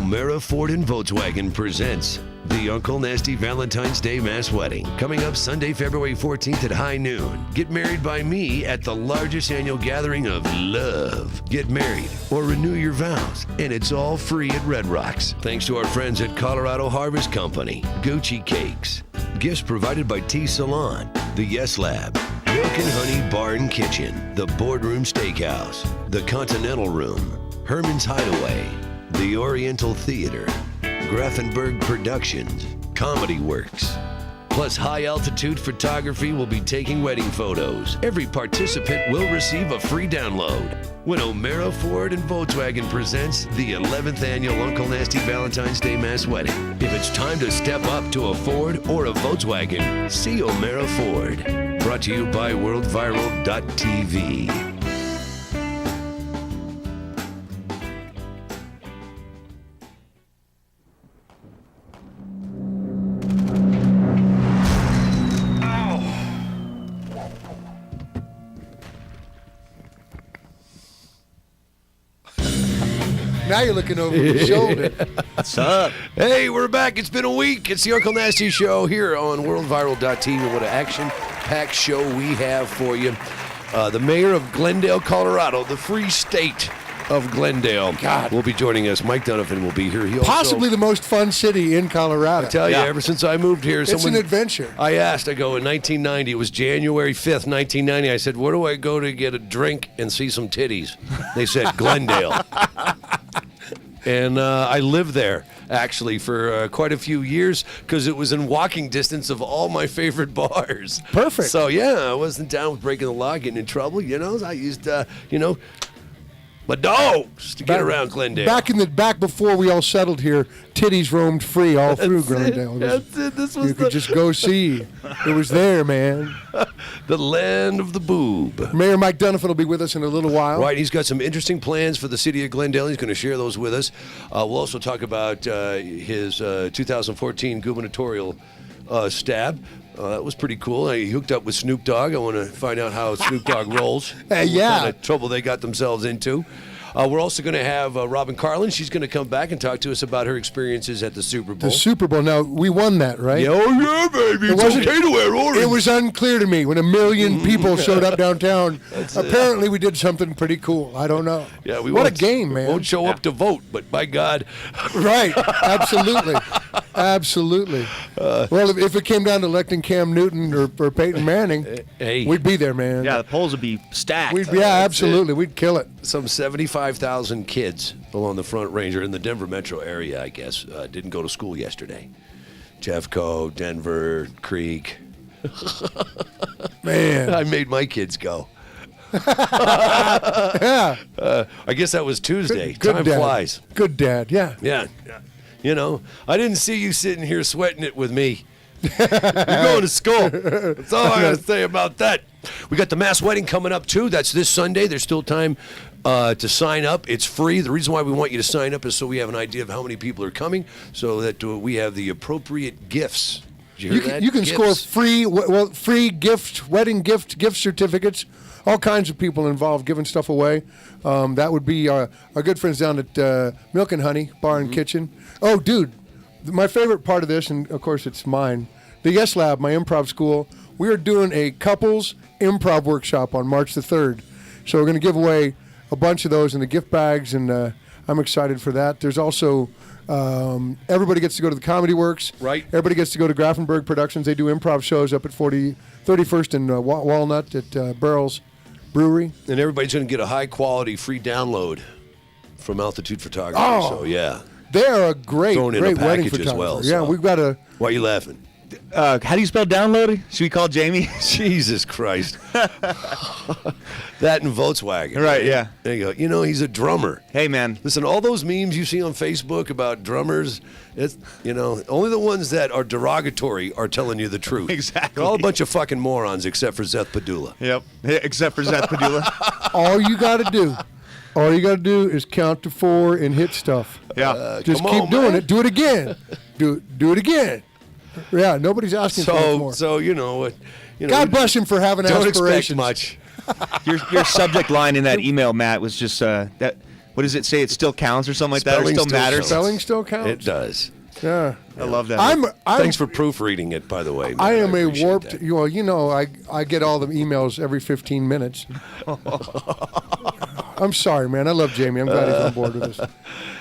O'Mara Ford and Volkswagen presents the Uncle Nasty Valentine's Day Mass Wedding, coming up Sunday, February 14th at high noon. Get married by me at the largest annual gathering of love. Get married or renew your vows, and it's all free at Red Rocks. Thanks to our friends at Colorado Harvest Company, Gucci Cakes, gifts provided by Tea Salon, the Yes Lab, Milk and Honey Bar and Kitchen, the Boardroom Steakhouse, the Continental Room, Herman's Hideaway, the Oriental Theater, Grafenberg Productions, Comedy Works. Plus, high-altitude photography will be taking wedding photos. Every participant will receive a free download when O'Mara Ford and Volkswagen presents the 11th annual Uncle Nasty Valentine's Day Mass Wedding. If it's time to step up to a Ford or a Volkswagen, see O'Mara Ford. Brought to you by WorldViral.tv. Now you're looking over your shoulder. What's up? Hey, we're back. It's been a week. It's the Uncle Nasty Show here on WorldViral.tv. What an action-packed show we have for you. The mayor of Glendale, Colorado, the free state of Glendale, will be joining us. Mike Dunafon will be here. He Possibly the most fun city in Colorado. I tell you, ever since I moved here, it's an adventure. I go in 1990. It was January 5th, 1990. I said, where do I go to get a drink and see some titties? They said, Glendale. And I lived there, actually, for quite a few years because it was in walking distance of all my favorite bars. Perfect. So, yeah, I wasn't down with breaking the law, getting in trouble. You know, I used, my dogs to get around Glendale. Back before we all settled here, titties roamed free all through Glendale. That's it. This was you could just go see. It was there, man. The land of the boob. Mayor Mike Dunafon will be with us in a little while. Right, he's got some interesting plans for the city of Glendale. He's going to share those with us. We'll also talk about his 2014 gubernatorial stab. That was pretty cool. He hooked up with Snoop Dogg. I want to find out how Snoop Dogg rolls. Yeah. What kind of trouble they got themselves into. We're also going to have Robin Carlin. She's going to come back and talk to us about her experiences at the Super Bowl. The Super Bowl. Now, we won that, right? Yeah, oh, yeah, baby. It's okay to wear orange. It was unclear to me when 1 million people showed up downtown. Apparently, we did something pretty cool. I don't know. Yeah, what a game, man. Won't show up to vote, but by God. Right. Absolutely. Absolutely. Well, if it came down to electing Cam Newton or Peyton Manning, we'd be there, man. Yeah, the polls would be stacked. Absolutely. We'd kill it. Some 75,000 kids along the Front Range or in the Denver metro area, I guess, didn't go to school yesterday. Jeffco, Denver, Creek. Man. I made my kids go. Yeah. I guess that was Tuesday. Good Time dad. flies. Good dad, yeah. Yeah. You know, I didn't see you sitting here sweating it with me. You're going to school. That's all I got to say about that. We got the mass wedding coming up, too. That's this Sunday. There's still time to sign up. It's free. The reason why we want you to sign up is so we have an idea of how many people are coming so that we have the appropriate gifts. Did you hear that? You can score free wedding gift certificates. All kinds of people involved giving stuff away. That would be our good friends down at Milk and Honey Bar and Kitchen. Oh, dude, my favorite part of this, and of course it's mine, the Yes Lab, my improv school, we are doing a couples improv workshop on March the 3rd. So we're going to give away a bunch of those in the gift bags, and I'm excited for that. There's also, everybody gets to go to the Comedy Works. Right. Everybody gets to go to Grafenberg Productions. They do improv shows up at 31st and Walnut at Burrell's Brewery. And everybody's going to get a high-quality free download from Altitude Photography. Oh. So, yeah. They're a great wedding photographer. As well. Yeah, so. we've got a... Why are you laughing? How do you spell download? Should we call Jamie? Jesus Christ. That and Volkswagen. Right, yeah. There you go. You know, he's a drummer. Hey, man. Listen, all those memes you see on Facebook about drummers, it's, only the ones that are derogatory are telling you the truth. Exactly. They're all a bunch of fucking morons except for Zeth Padula. Yep. Except for Zeth Padula. All you got to do is count to 4 and hit stuff. Yeah. Just keep doing it. Do it again. Do it again. Yeah, nobody's asking for much more. So, God bless him for having don't aspirations. Expect much. Your subject line in that email, Matt, was just that What does it say? It still counts or something like that? Or Spelling still still matters? counts. Spelling still counts. It does. Yeah. I love that. I'm Thanks for proofreading it, by the way. Man. I am a appreciate warped. that. Well, I get all the emails every 15 minutes. I'm sorry, man. I love Jamie. I'm glad he's on board with us.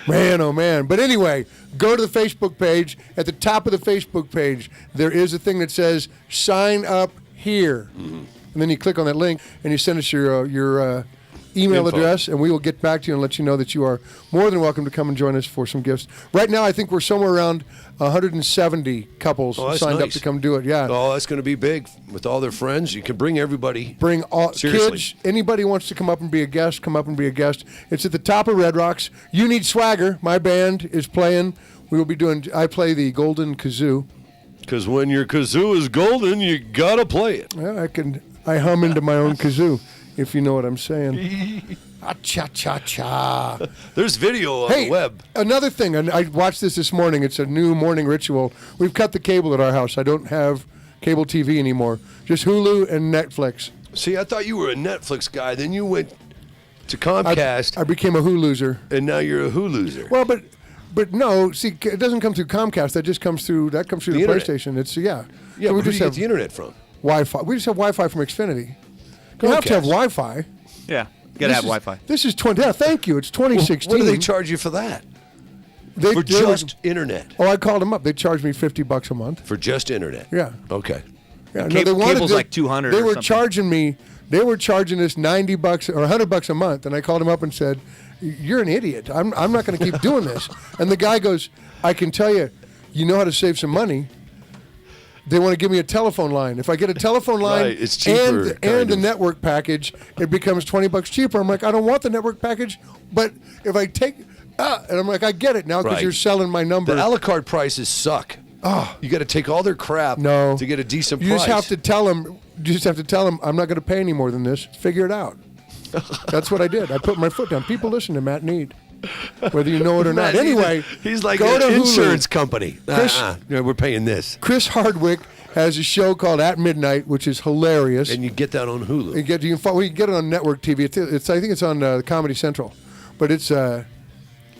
Man, oh man. But anyway, go to the Facebook page. At the top of the Facebook page, there is a thing that says "Sign up here," and then you click on that link and you send us your email Info. address, and we will get back to you and let you know that you are more than welcome to come and join us for some gifts. Right now, I think we're somewhere around 170 couples Oh, that's signed up nice. to come do it. Yeah. Oh, that's going to be big with all their friends. You can bring everybody. Bring all Seriously. kids. Anybody wants to come up and be a guest, come up and be a guest. It's at the top of Red Rocks. You Need Swagger. My band is playing. We will be doing. I play the golden kazoo. Because when your kazoo is golden, you got to play it. Yeah, I hum into my own kazoo, if you know what I'm saying. Cha cha cha. There's video on Hey, the web. another thing, and I watched this morning. It's a new morning ritual. We've cut the cable at our house. I don't have cable TV anymore. Just Hulu and Netflix. See, I thought you were a Netflix guy. Then you went to Comcast, I became a Huluser. and now you're a Huluser. Well, but no. See, it doesn't come through Comcast. That just comes through. That comes through The the internet. PlayStation. It's yeah. Yeah, So but who do you get the internet from? Wi-Fi. We just have Wi-Fi from Xfinity. You have to have Comcast. Wi-Fi. Yeah. You got to have Wi-Fi. This is 20. Yeah, thank you. It's 2016. What do they charge you for that? They- For they just were- internet? Oh, I called them up. They charged me $50 a month. For just internet? Yeah. Okay. Yeah, Cab- they wanted cable's to- like 200 They or were something. charging me. They were charging us $90 or $100 a month, and I called him up and said, "You're an idiot. I'm not going to keep doing this." And the guy goes, "I can tell you, you know how to save some money." They want to give me a telephone line. If I get a telephone line Right, it's cheaper, and kind the of. network package, it becomes $20 cheaper. I'm like, I don't want the network package, but if I take, and I'm like, I get it now because Right. you're selling my number. The a la carte prices suck. You got to take all their crap No. to get a decent You price. just have to tell them. You just have to tell them, I'm not going to pay any more than this. Figure it out. That's what I did. I put my foot down. People listen to Matt Need, whether you know it or not. Matt, Anyway, he's like go an to Hulu. insurance company. Chris- Yeah, we're paying this. Chris Hardwick has a show called At Midnight, which is hilarious. And you get that on Hulu. You can get it on network TV. It's I think it's on Comedy Central, but it's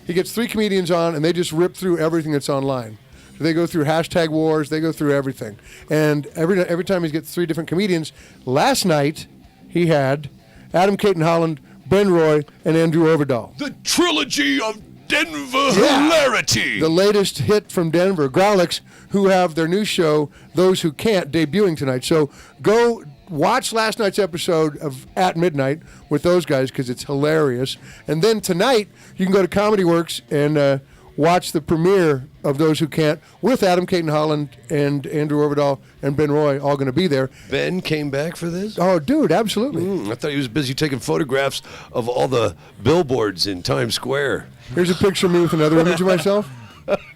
he gets 3 comedians on and they just rip through everything that's online. So they go through hashtag wars. They go through everything, and every time he gets 3 different comedians. Last night he had Adam Caton Holland, Ben Roy, and Andrew Overdahl. The trilogy of Denver Yeah. hilarity. The latest hit from Denver, Growlix, who have their new show, Those Who Can't, debuting tonight. So go watch last night's episode of At Midnight with those guys because it's hilarious. And then tonight, you can go to Comedy Works and watch the premiere of Those Who Can't with Adam Caton Holland and Andrew Overdahl and Ben Roy all going to be there. Ben came back for this? Oh, dude, absolutely. I thought he was busy taking photographs of all the billboards in Times Square. Here's a picture of me with another image of myself.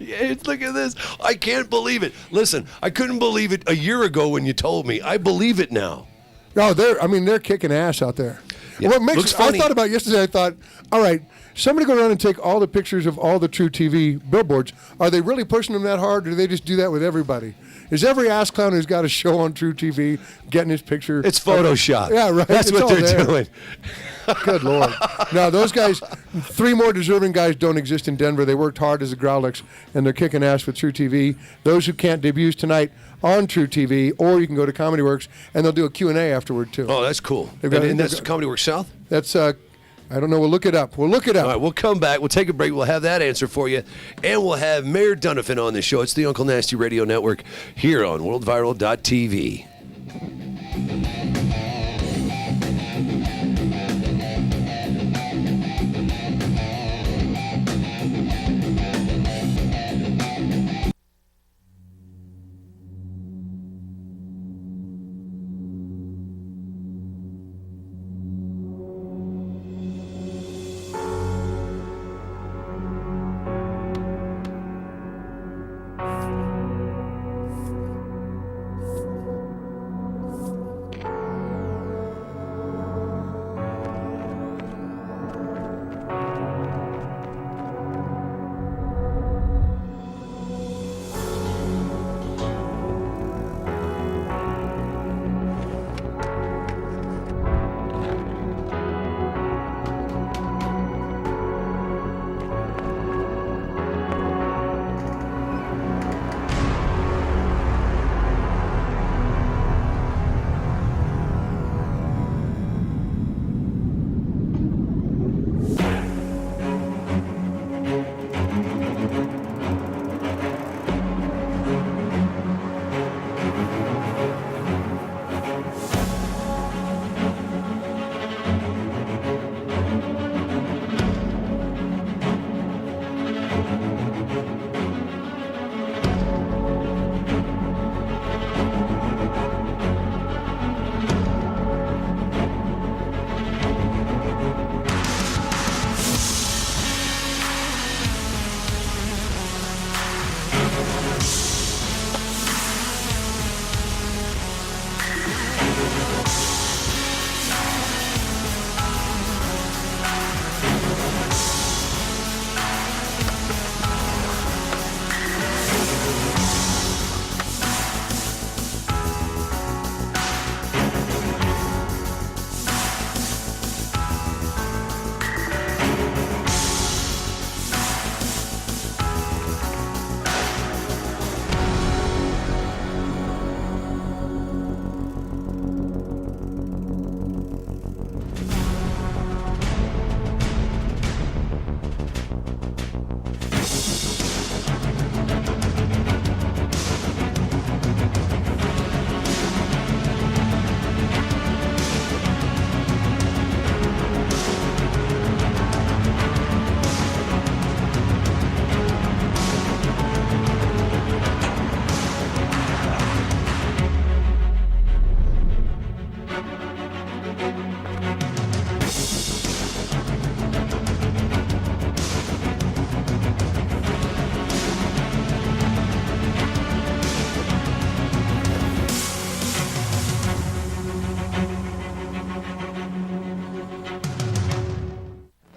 Yeah, look at this. I can't believe it. Listen, I couldn't believe it a year ago when you told me. I believe it now. Oh, they're kicking ass out there. Yeah, What makes looks funny. I thought about yesterday. I thought, all right, somebody go around and take all the pictures of all the True TV billboards. Are they really pushing them that hard, or do they just do that with everybody? Is every ass clown who's got a show on True TV getting his picture? It's Photoshop. Yeah, right. That's It's what all they're there. doing. Good Lord. Now, those guys, 3 more deserving guys don't exist in Denver. They worked hard as a Growlix, and they're kicking ass with True TV. Those Who Can't debuts tonight on True TV, or you can go to Comedy Works, and they'll do a Q&A afterward, too. Oh, that's cool. They've got- And that's they've got- Comedy Works South? That's, I don't know. We'll look it up. We'll look it up. All right, we'll come back. We'll take a break. We'll have that answer for you. And we'll have Mayor Dunafon on the show. It's the Uncle Nasty Radio Network here on WorldViral.tv.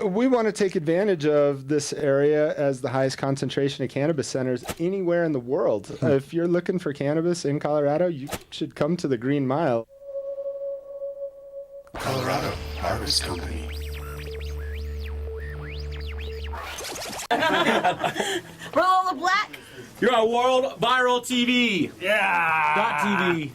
We want to take advantage of this area as the highest concentration of cannabis centers anywhere in the world. If you're looking for cannabis in Colorado, you should come to the Green Mile. Colorado Harvest Company. Roll on the black. You're on World Viral TV. Yeah. .tv.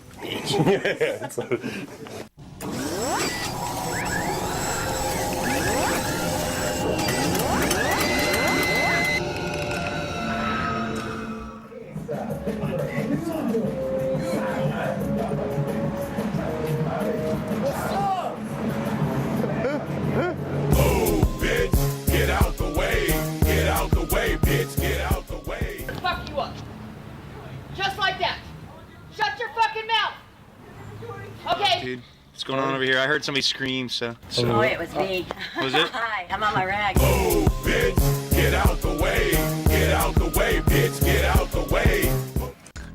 Oh, bitch, get out the way. Get out the way, bitch. Get out the way. Fuck you up. Just like that. Shut your fucking mouth. Okay. Dude, what's going on over here? I heard somebody scream, so. Oh, it was me. Was it? Hi, I'm on my rag. Oh, bitch, get out the way. Get out the way, bitch. Get out the way.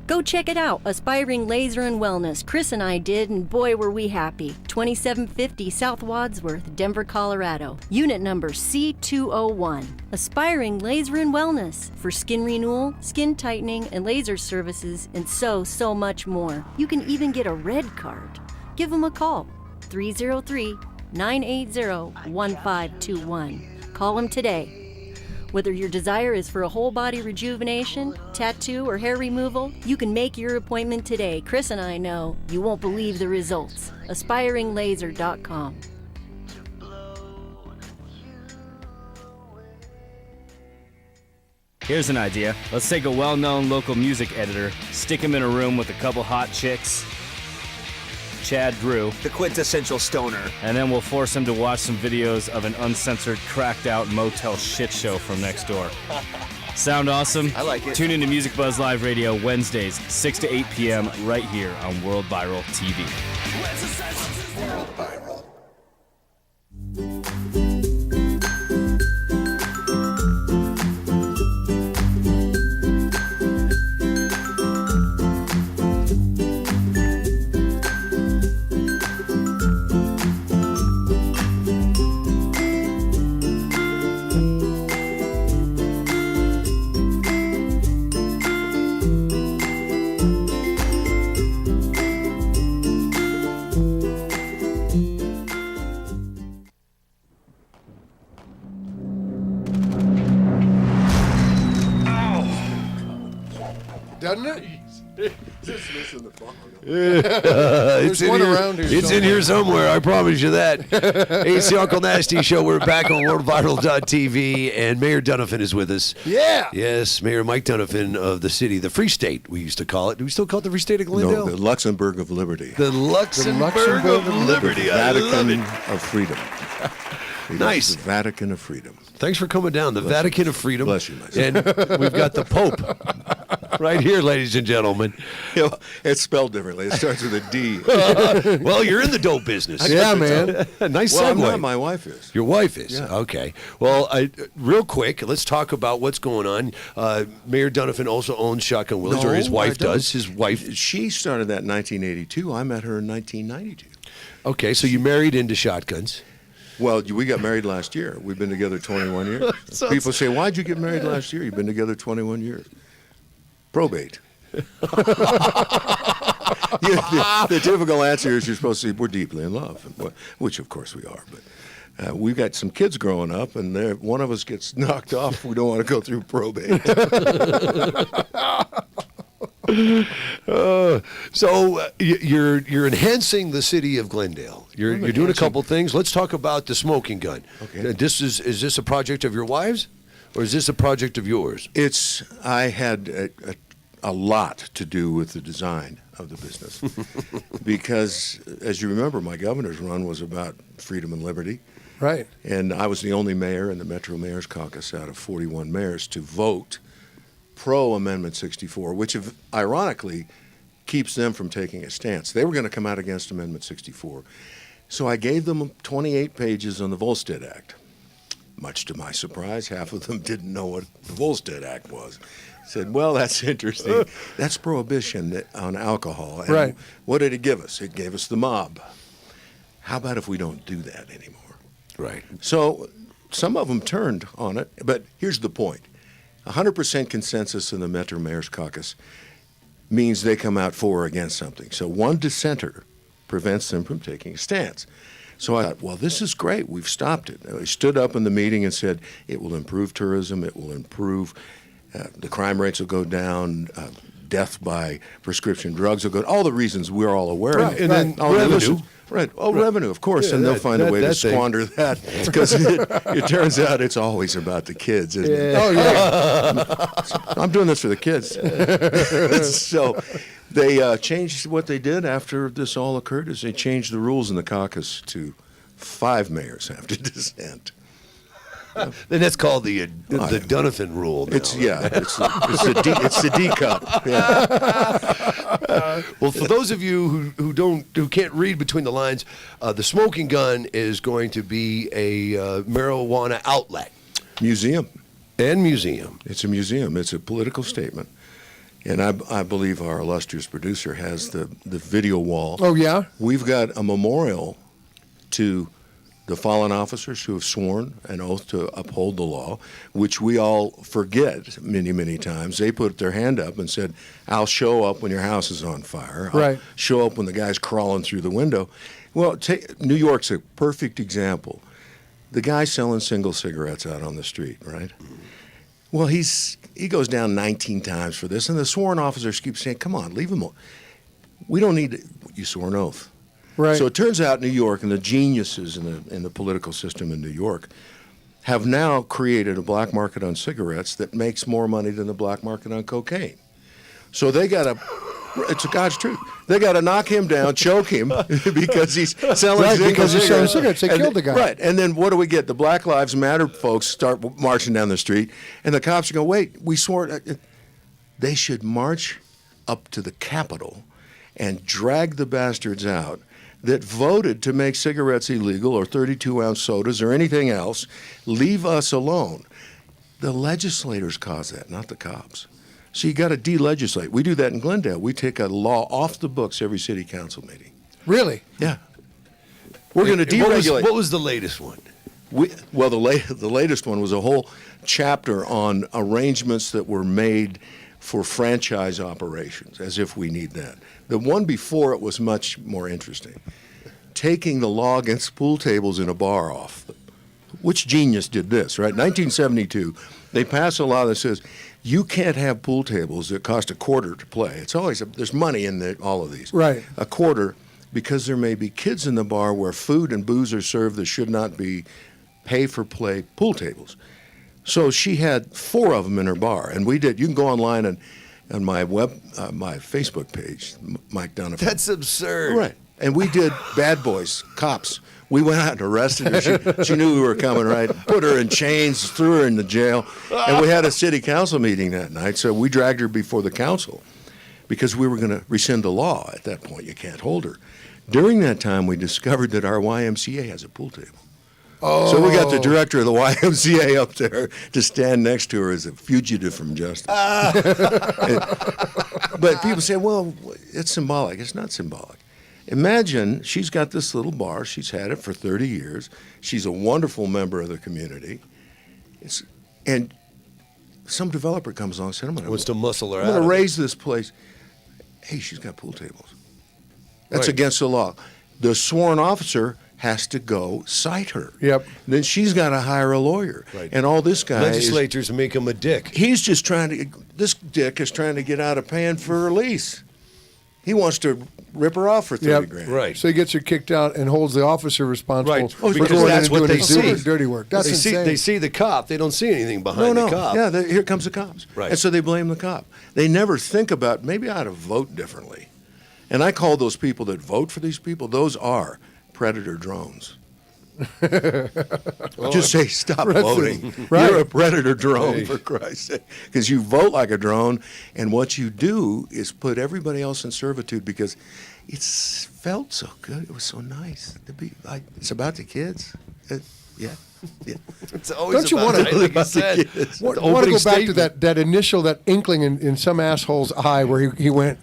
Go check it out, Aspiring Laser and Wellness. Chris and I did, and boy were we happy. 2750 South Wadsworth, Denver, Colorado. Unit number C201. Aspiring Laser and Wellness for skin renewal, skin tightening, and laser services, and so much more. You can even get a red card. Give them a call, 303-980-1521. Call them today. Whether your desire is for a whole body rejuvenation, tattoo, or hair removal, you can make your appointment today. Chris and I know you won't believe the results. AspiringLaser.com. Here's an idea. Let's take a well-known local music editor, stick him in a room with a couple hot chicks, Chad Drew, The quintessential stoner. and then we'll force him to watch some videos of an uncensored, cracked-out motel shit show from next door. Sound awesome? I like it. Tune into Music Buzz Live Radio Wednesdays, 6 to 8 p.m. right here on World Viral TV. World Viral. Doesn't it? It's one around here It's in here somewhere. I promise you that. Hey, it's the Uncle Nasty Show. We're back on WorldViral.tv, and Mayor Dunafon is with us. Yeah. Yes, Mayor Mike Dunafon of the city, the Free State, we used to call it. Do we still call it the Free State of Glendale? No, the Luxembourg of Liberty. The Luxembourg of Liberty. The I love Vatican it. of Freedom. Nice. The Vatican of Freedom. Thanks for coming down. The Vatican of Freedom. Bless you, my son. And we've got the Pope right here, ladies and gentlemen. You know, it's spelled differently. It starts with a D. Well, you're in the dope business. Yeah, man. Nice Well, I'm segue. not. My wife is. Your wife is? Yeah. Okay. Well, real quick, let's talk about what's going on. Mayor Dunafon also owns Shotgun Willie's, or his No, wife I don't. does. His wife. She started that in 1982. I met her in 1992. Okay, so you married into shotguns. Well, we got married last year. We've been together 21 years. People say, why'd you get married last year? You've been together 21 years. Probate. The typical answer is you're supposed to say, we're deeply in love, which of course we are. But we've got some kids growing up, and one of us gets knocked off. We don't want to go through probate. So you're enhancing the city of Glendale. You're doing a couple things. Let's talk about the smoking gun. Okay. Is this a project of your wives, or is this a project of yours? I had a lot to do with the design of the business because, as you remember, my governor's run was about freedom and liberty. Right. And I was the only mayor in the Metro Mayor's Caucus out of 41 mayors to vote pro Amendment 64, which ironically keeps them from taking a stance. They were going to come out against Amendment 64. So I gave them 28 pages on the Volstead Act. Much to my surprise, half of them didn't know what the Volstead Act was. Said, well, that's interesting. That's prohibition on alcohol. And right. What did it give us? It gave us the mob. How about if we don't do that anymore? Right. So some of them turned on it. But here's the point. 100% consensus in the Metro Mayor's Caucus means they come out for or against something. So one dissenter prevents them from taking a stance. So I thought, well, this is great. We've stopped it. I stood up in the meeting and said, it will improve tourism. It will improve, the crime rates will go down, death by prescription drugs will go down. All the reasons we're all aware of. And then revenue. Right. Oh, revenue, of course. Yeah, and they'll find a way to thing. squander that because it turns out it's always about the kids, isn't it? Oh, yeah. I'm doing this for the kids. So they changed what they did after this all occurred is they changed the rules in the caucus to 5 mayors have to dissent. Then that's called the Dunafon rule. Now, It's the D cup. Yeah. Well, for those of you who can't read between the lines, the smoking gun is going to be a marijuana outlet Museum. and museum. It's a museum. It's a political statement. And I believe our illustrious producer has the video wall. Oh, yeah? We've got a memorial to the fallen officers who have sworn an oath to uphold the law, which we all forget many, many times. They put their hand up and said, I'll show up when your house is on fire. I'll show up when the guy's crawling through the window. Well, New York's a perfect example. The guy selling single cigarettes out on the street, right? Well, he goes down 19 times for this, and the sworn officers keep saying, come on, leave him alone. We don't need you swore an oath. Right. So it turns out New York and the geniuses in the political system in New York have now created a black market on cigarettes that makes more money than the black market on cocaine. So they got to, it's God's truth, they got to knock him down, choke him, because he's selling cigarettes. Because he's selling cigarettes. They killed the guy. Right. And then what do we get? The Black Lives Matter folks start marching down the street, and the cops go, wait, we swore. They should march up to the Capitol and drag the bastards out that voted to make cigarettes illegal or 32-ounce sodas or anything else. Leave us alone. The legislators caused that, not the cops. So you got to de-legislate. We do that in Glendale. We take a law off the books every city council meeting. Really? Yeah. We're going to deregulate. What was the latest one? The latest one was a whole chapter on arrangements that were made for franchise operations, as if we need that. The one before it was much more interesting. Taking the law against pool tables in a bar off. Which genius did this, right? 1972, they pass a law that says you can't have pool tables that cost $0.25 to play. It's always, there's money in all of these. Right. $0.25, because there may be kids in the bar where food and booze are served that should not be pay-for-play pool tables. So she had 4 of them in her bar, and we did. You can go online and on my my Facebook page, Mike Dunafon. That's absurd. Right. And we did bad boys, cops. We went out and arrested her. She knew we were coming, right? Put her in chains, threw her in the jail. And we had a city council meeting that night, so we dragged her before the council because we were going to rescind the law. At that point, you can't hold her. During that time, we discovered that our YMCA has a pool table. Oh. So we got the director of the YMCA up there to stand next to her as a fugitive from justice. But people say, well, it's symbolic. It's not symbolic. Imagine she's got this little bar. She's had it for 30 years. She's a wonderful member of the community. And some developer comes along and says, Wants to muscle her I'm out. going to raise this place. Hey, she's got pool tables. That's Right. against the law. The sworn officer has to go cite her. Yep. Then she's got to hire a lawyer. Right. And all this guy Legislators make him a dick. he's just this dick is trying to get out of paying for her lease. He wants to rip her off for 30 grand. Right. So he gets her kicked out and holds the officer responsible Right. for Because going in that's and what doing they his see. dirty work. That's insane. They see the cop. They don't see anything behind No. the cop. Yeah, here comes the cops. Right. And so they blame the cop. They never think about, maybe I ought to vote differently. And I call those people that vote for these people, those are predator drones. Just say, stop voting. Right. You're a predator drone, Right. for Christ's sake. Because you vote like a drone, and what you do is put everybody else in servitude because it's felt so good. It was so nice to be like, it's about the kids. Yeah. It's always Don't you about want to, like you said, want the to opening go back to statement. that initial, that inkling in some asshole's eye where he went,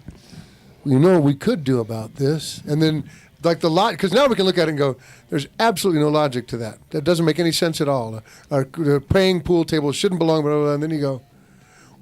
you know what we could do about this? And then like the lot, because now we can look at it and go, there's absolutely no logic to that. That doesn't make any sense at all. A paying pool table shouldn't belong, blah, blah, blah. And then you go,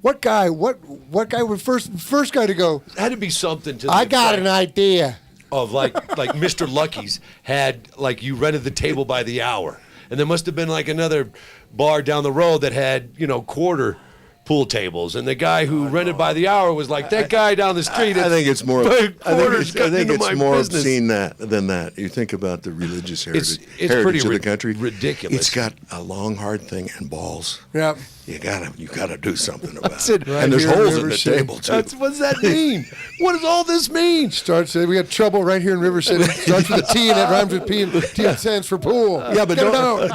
what guy was first guy to go? It had to be something to. I got an idea. Of like Mr. Lucky's had, like, you rented the table by the hour, and there must have been like another bar down the road that had, you know, quarter pool tables, and the guy who rented by the hour was like, that guy down the street. I think it's more. I think it's more business. obscene than that. You think about the religious heritage, It's heritage pretty of the country. ridiculous. It's got a long, hard thing and balls. Yeah. You gotta do something about it. it. Right And there's here in holes in River the City. table too. What does that mean? What does all this mean? We got trouble right here in River City. Starts with a T and it rhymes with P, and T stands for pool. Yeah, but Get it out.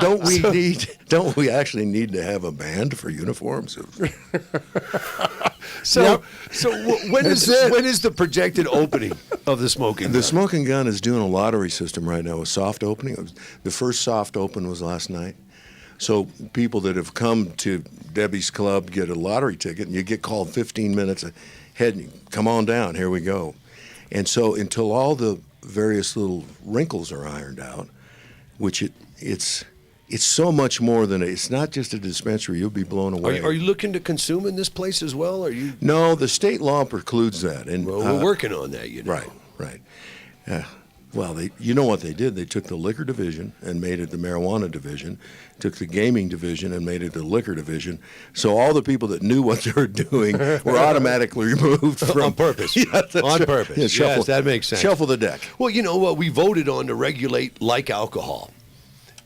don't we actually need to have a band for uniforms? So when is the projected opening of the Smoking Gun? The Smoking Gun is doing a lottery system right now, a soft opening. The first soft open was last night. So people that have come to Debbie's Club get a lottery ticket, and you get called 15 minutes ahead, and you come on down, here we go. And so until all the various little wrinkles are ironed out, which it's so much more than it's not just a dispensary. You'll be blown away. Are you looking to consume in this place as well? Are you? No, the state law precludes that. And Well, we're working on that, you know. Right. Well, you know what they did? They took the liquor division and made it the marijuana division, took the gaming division and made it the liquor division. So all the people that knew what they were doing were automatically removed from on purpose. On purpose. Yeah, shuffle, yes, that makes sense. Shuffle the deck. Well, you know what? We voted on to regulate like alcohol.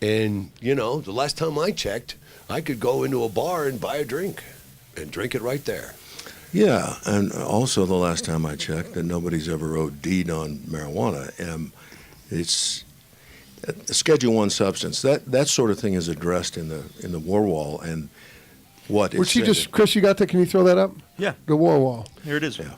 And, you know, the last time I checked, I could go into a bar and buy a drink and drink it right there. Yeah, and also the last time I checked, that nobody's ever OD'd on marijuana. It's a Schedule 1 substance. That sort of thing is addressed in the war wall and what. Which you just, Chris, you got that? Can you throw that up? Yeah. The war wall. Here it is. Yeah.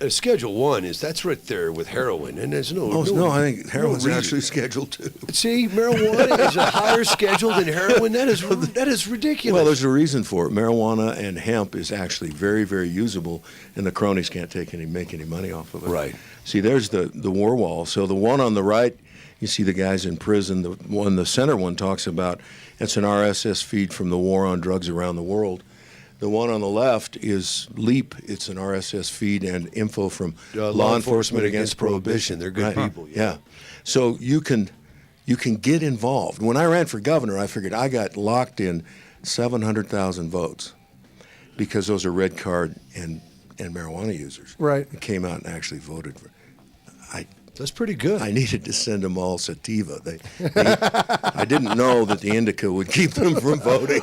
Schedule 1 that's right there with heroin, and there's no, I think heroin's reason. actually Schedule 2. See, marijuana is a higher schedule than heroin. That is ridiculous. Well, there's a reason for it. Marijuana and hemp is actually very, very usable, and the cronies can't make any money off of it. Right. See, there's the war wall. So the one on the right, you see the guys in prison. The center one talks about it's an RSS feed from the war on drugs around the world. The one on the left is LEAP. It's an RSS feed and info from Law Enforcement Against Prohibition. They're good people. Yeah. So you can get involved. When I ran for governor, I figured I got locked in 700,000 votes because those are red card and marijuana users. Right. That came out and actually voted for. That's pretty good. I needed to send them all sativa. I didn't know that the indica would keep them from voting.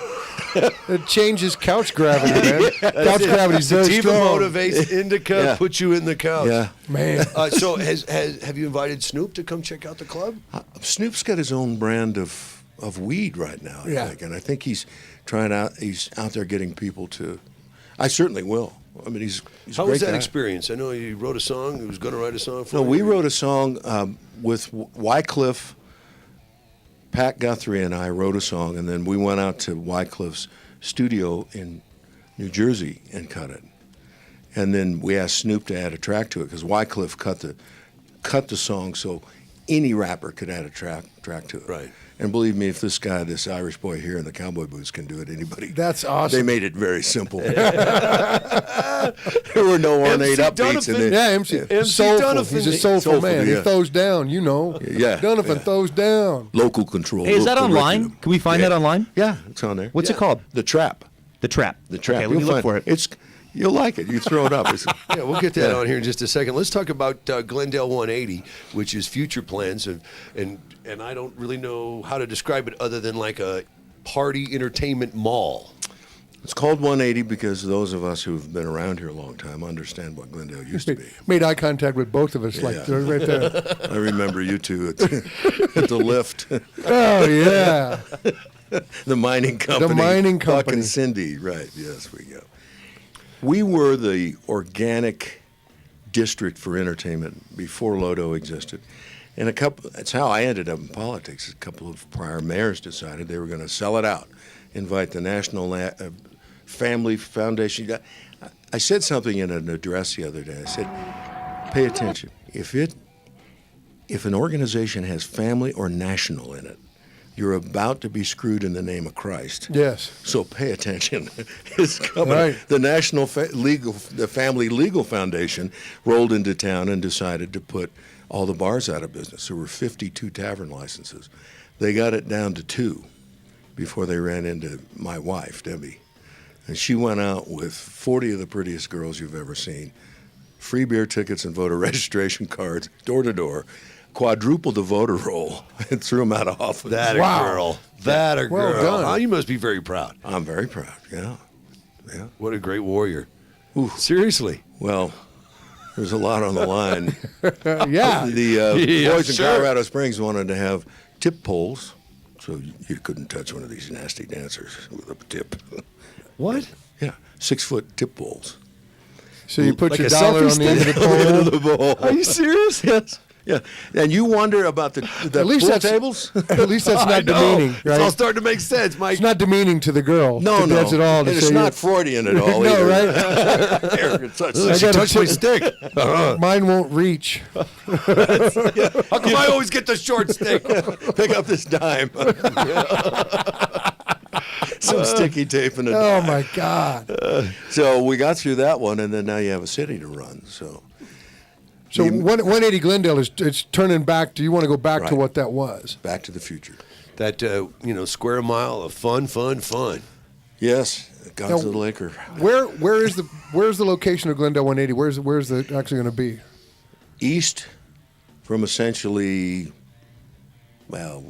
It changes couch gravity, man. Couch gravity's very Sativa strong. motivates indica, puts you in the couch. Yeah. Man. So have you invited Snoop to come check out the club? Snoop's got his own brand of weed right now, I think. And I think he's out there getting people to. I certainly will. I mean, he's How a great was that guy. experience? I know he wrote a song. He was going to write a song for you. No, we wrote a song with Wycliffe. Pat Guthrie and I wrote a song, and then we went out to Wycliffe's studio in New Jersey and cut it. And then we asked Snoop to add a track to it because Wycliffe cut the song so any rapper could add a track to it. Right. And believe me, if this Irish boy here in the cowboy boots can do it, anybody. That's awesome. They made it very simple. There were no ornate upbeats in it. Yeah, MC soulful. Dunafon. He's a soulful man. yeah. He throws down, you know. Yeah, Dunafon yeah. throws down. Local control. Hey, is that local online? curriculum. Can we find that online? Yeah, it's on there. What's it called? The Trap. The Trap. The Trap. Okay, let me You'll look find for it. You'll like it. You throw it up. Yeah, we'll get that on here in just a second. Let's talk about Glendale 180, which is future plans, and I don't really know how to describe it other than like a party entertainment mall. It's called 180 because those of us who've been around here a long time understand what Glendale used to be. Made eye contact with both of us, like right there. I remember you two at the lift. Oh yeah. The mining company. The mining Buck company. and Cindy, right? Yes, we go. We were the organic district for entertainment before Lodo existed. And that's how I ended up in politics. A couple of prior mayors decided they were going to sell it out, invite the National Family Foundation. I said something in an address the other day. I said, pay attention. If if an organization has family or national in it, you're about to be screwed in the name of Christ. Yes. So pay attention. It's coming. Right. The National the Family Legal Foundation rolled into town and decided to put all the bars out of business. There were 52 tavern licenses. They got it down to 2 before they ran into my wife, Debbie. And she went out with 40 of the prettiest girls you've ever seen. Free beer tickets and voter registration cards, door to door. Quadrupled the voter roll and threw them out of office. That a girl. That a Well girl. done. Oh, you must be very proud. I'm very proud, yeah. What a great warrior. Ooh. Seriously. Well, there's a lot on the line. Yeah. The Yeah, boys in sure. Colorado Springs wanted to have tip poles, so you couldn't touch one of these nasty dancers with a tip. What? Yeah, 6-foot tip poles. So you put Like your a dollar selfie on the end of the At the end pole. of the bowl. Are you serious? Yes. Yeah, and you wonder about the At least pool that's- tables? At least that's I not know. demeaning, It's all right? starting to make sense, Mike. It's not demeaning to the girl. No, to no. dance at all. And To it's say not Freudian at all No, either. right? Here, touch I this. gotta Touch my put- stick. Mine won't reach. How come I always get the short stick? Pick up this dime. Some sticky tape and a Oh dime. my God. So we got through that one, and then now you have a city to run. So So 180 Glendale it's turning back. Do you want to go back to Right. what that was? Back to the Future. That, square mile of fun. Yes, God's Now, Little Acre. Where's the location of Glendale 180? Where's it actually going to be? East from essentially, well,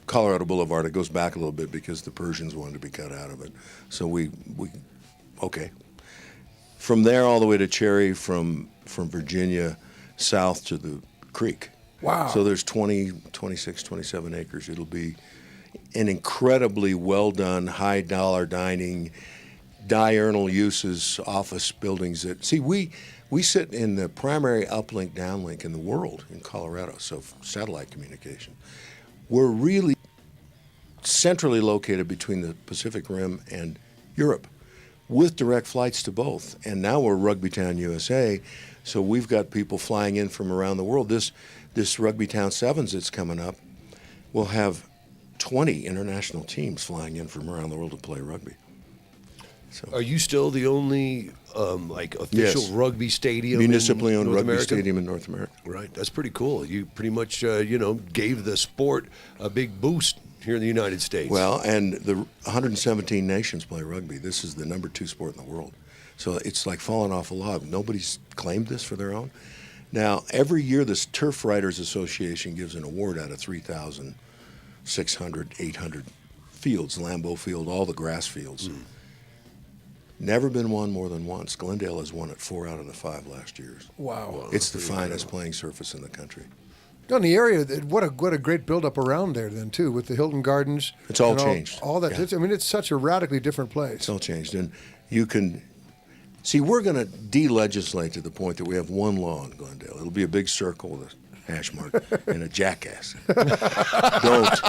Colorado Boulevard. It goes back a little bit because the Persians wanted to be cut out of it. So we okay. From there all the way to Cherry, from Virginia south to the creek. Wow. So there's 26, 27 acres. It'll be an incredibly well-done, high-dollar dining, diurnal uses, office buildings that, see, we sit in the primary uplink, downlink in the world in Colorado, so satellite communication. We're really centrally located between the Pacific Rim and Europe, with direct flights to both. And now we're Rugby Town, USA, so we've got people flying in from around the world. This Rugby Town Sevens that's coming up will have 20 international teams flying in from around the world to play rugby. So Are you still the only official Yes. rugby stadium? municipally in owned North rugby America? stadium in North America. Right, that's pretty cool. You pretty much, gave the sport a big boost here in the United States. Well, and the 117 nations play rugby. This is the number 2 sport in the world. So it's like falling off a log. Nobody's claimed this for their own. Now, every year, this Turf Writers Association gives an award out of 3,600, 800 fields, Lambeau Field, all the grass fields. Never been won more than once. Glendale has won it 4 out of the 5 last years. Wow. It's the finest playing surface in the country. On the area, what a great buildup around there then too, with the Hilton Gardens. It's all and changed. All that. Yeah. It's such a radically different place. It's all changed. And you can see, we're going to de-legislate to the point that we have one law in Glendale. It'll be a big circle with a hash mark and a jackass. Don't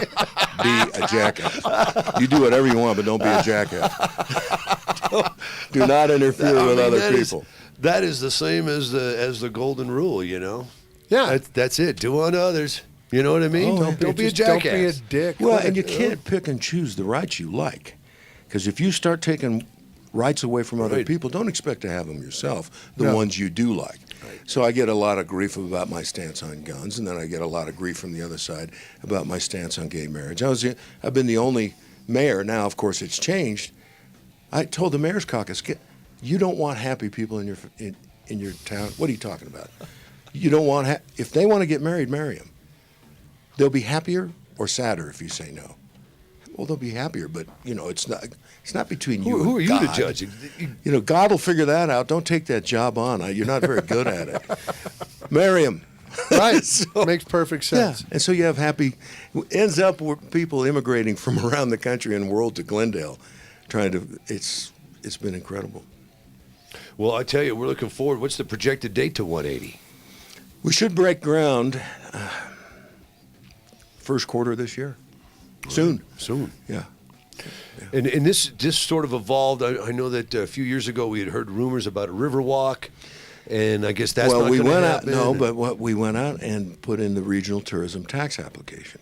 be a jackass. You do whatever you want, but don't be a jackass. Do not interfere with other people. That is the same as the golden rule, Yeah. That's it. Do unto others. You know what I mean? Oh, don't be a just Don't be a jackass. dick. Well, and you can't pick and choose the rights you like. Because if you start taking rights away from other Right. people, don't expect to have them yourself, the No. ones you do like. So I get a lot of grief about my stance on guns, and then I get a lot of grief from the other side about my stance on gay marriage. I've been the only mayor. Now, of course, it's changed. I told the mayor's caucus, you don't want happy people in your town. What are you talking about? You don't want if they want to get married, marry them. They'll be happier or sadder if you say no. Well, they'll be happier, but it's not between you. Who are and you to God. judge? God will figure that out. Don't take that job on. You're not very good at it. Marry him. Right. So- Makes perfect Yeah, sense. and so you have ends up with people immigrating from around the country and world to Glendale, it's been incredible. Well, I tell you, we're looking forward. What's the projected date to 180? We should break ground first quarter of this year. Soon. Yeah. And this sort of evolved. I know that a few years ago we had heard rumors about a river walk, and I guess that's well, not we gonna went happen. out. No, but what we went out and put in the regional tourism tax application.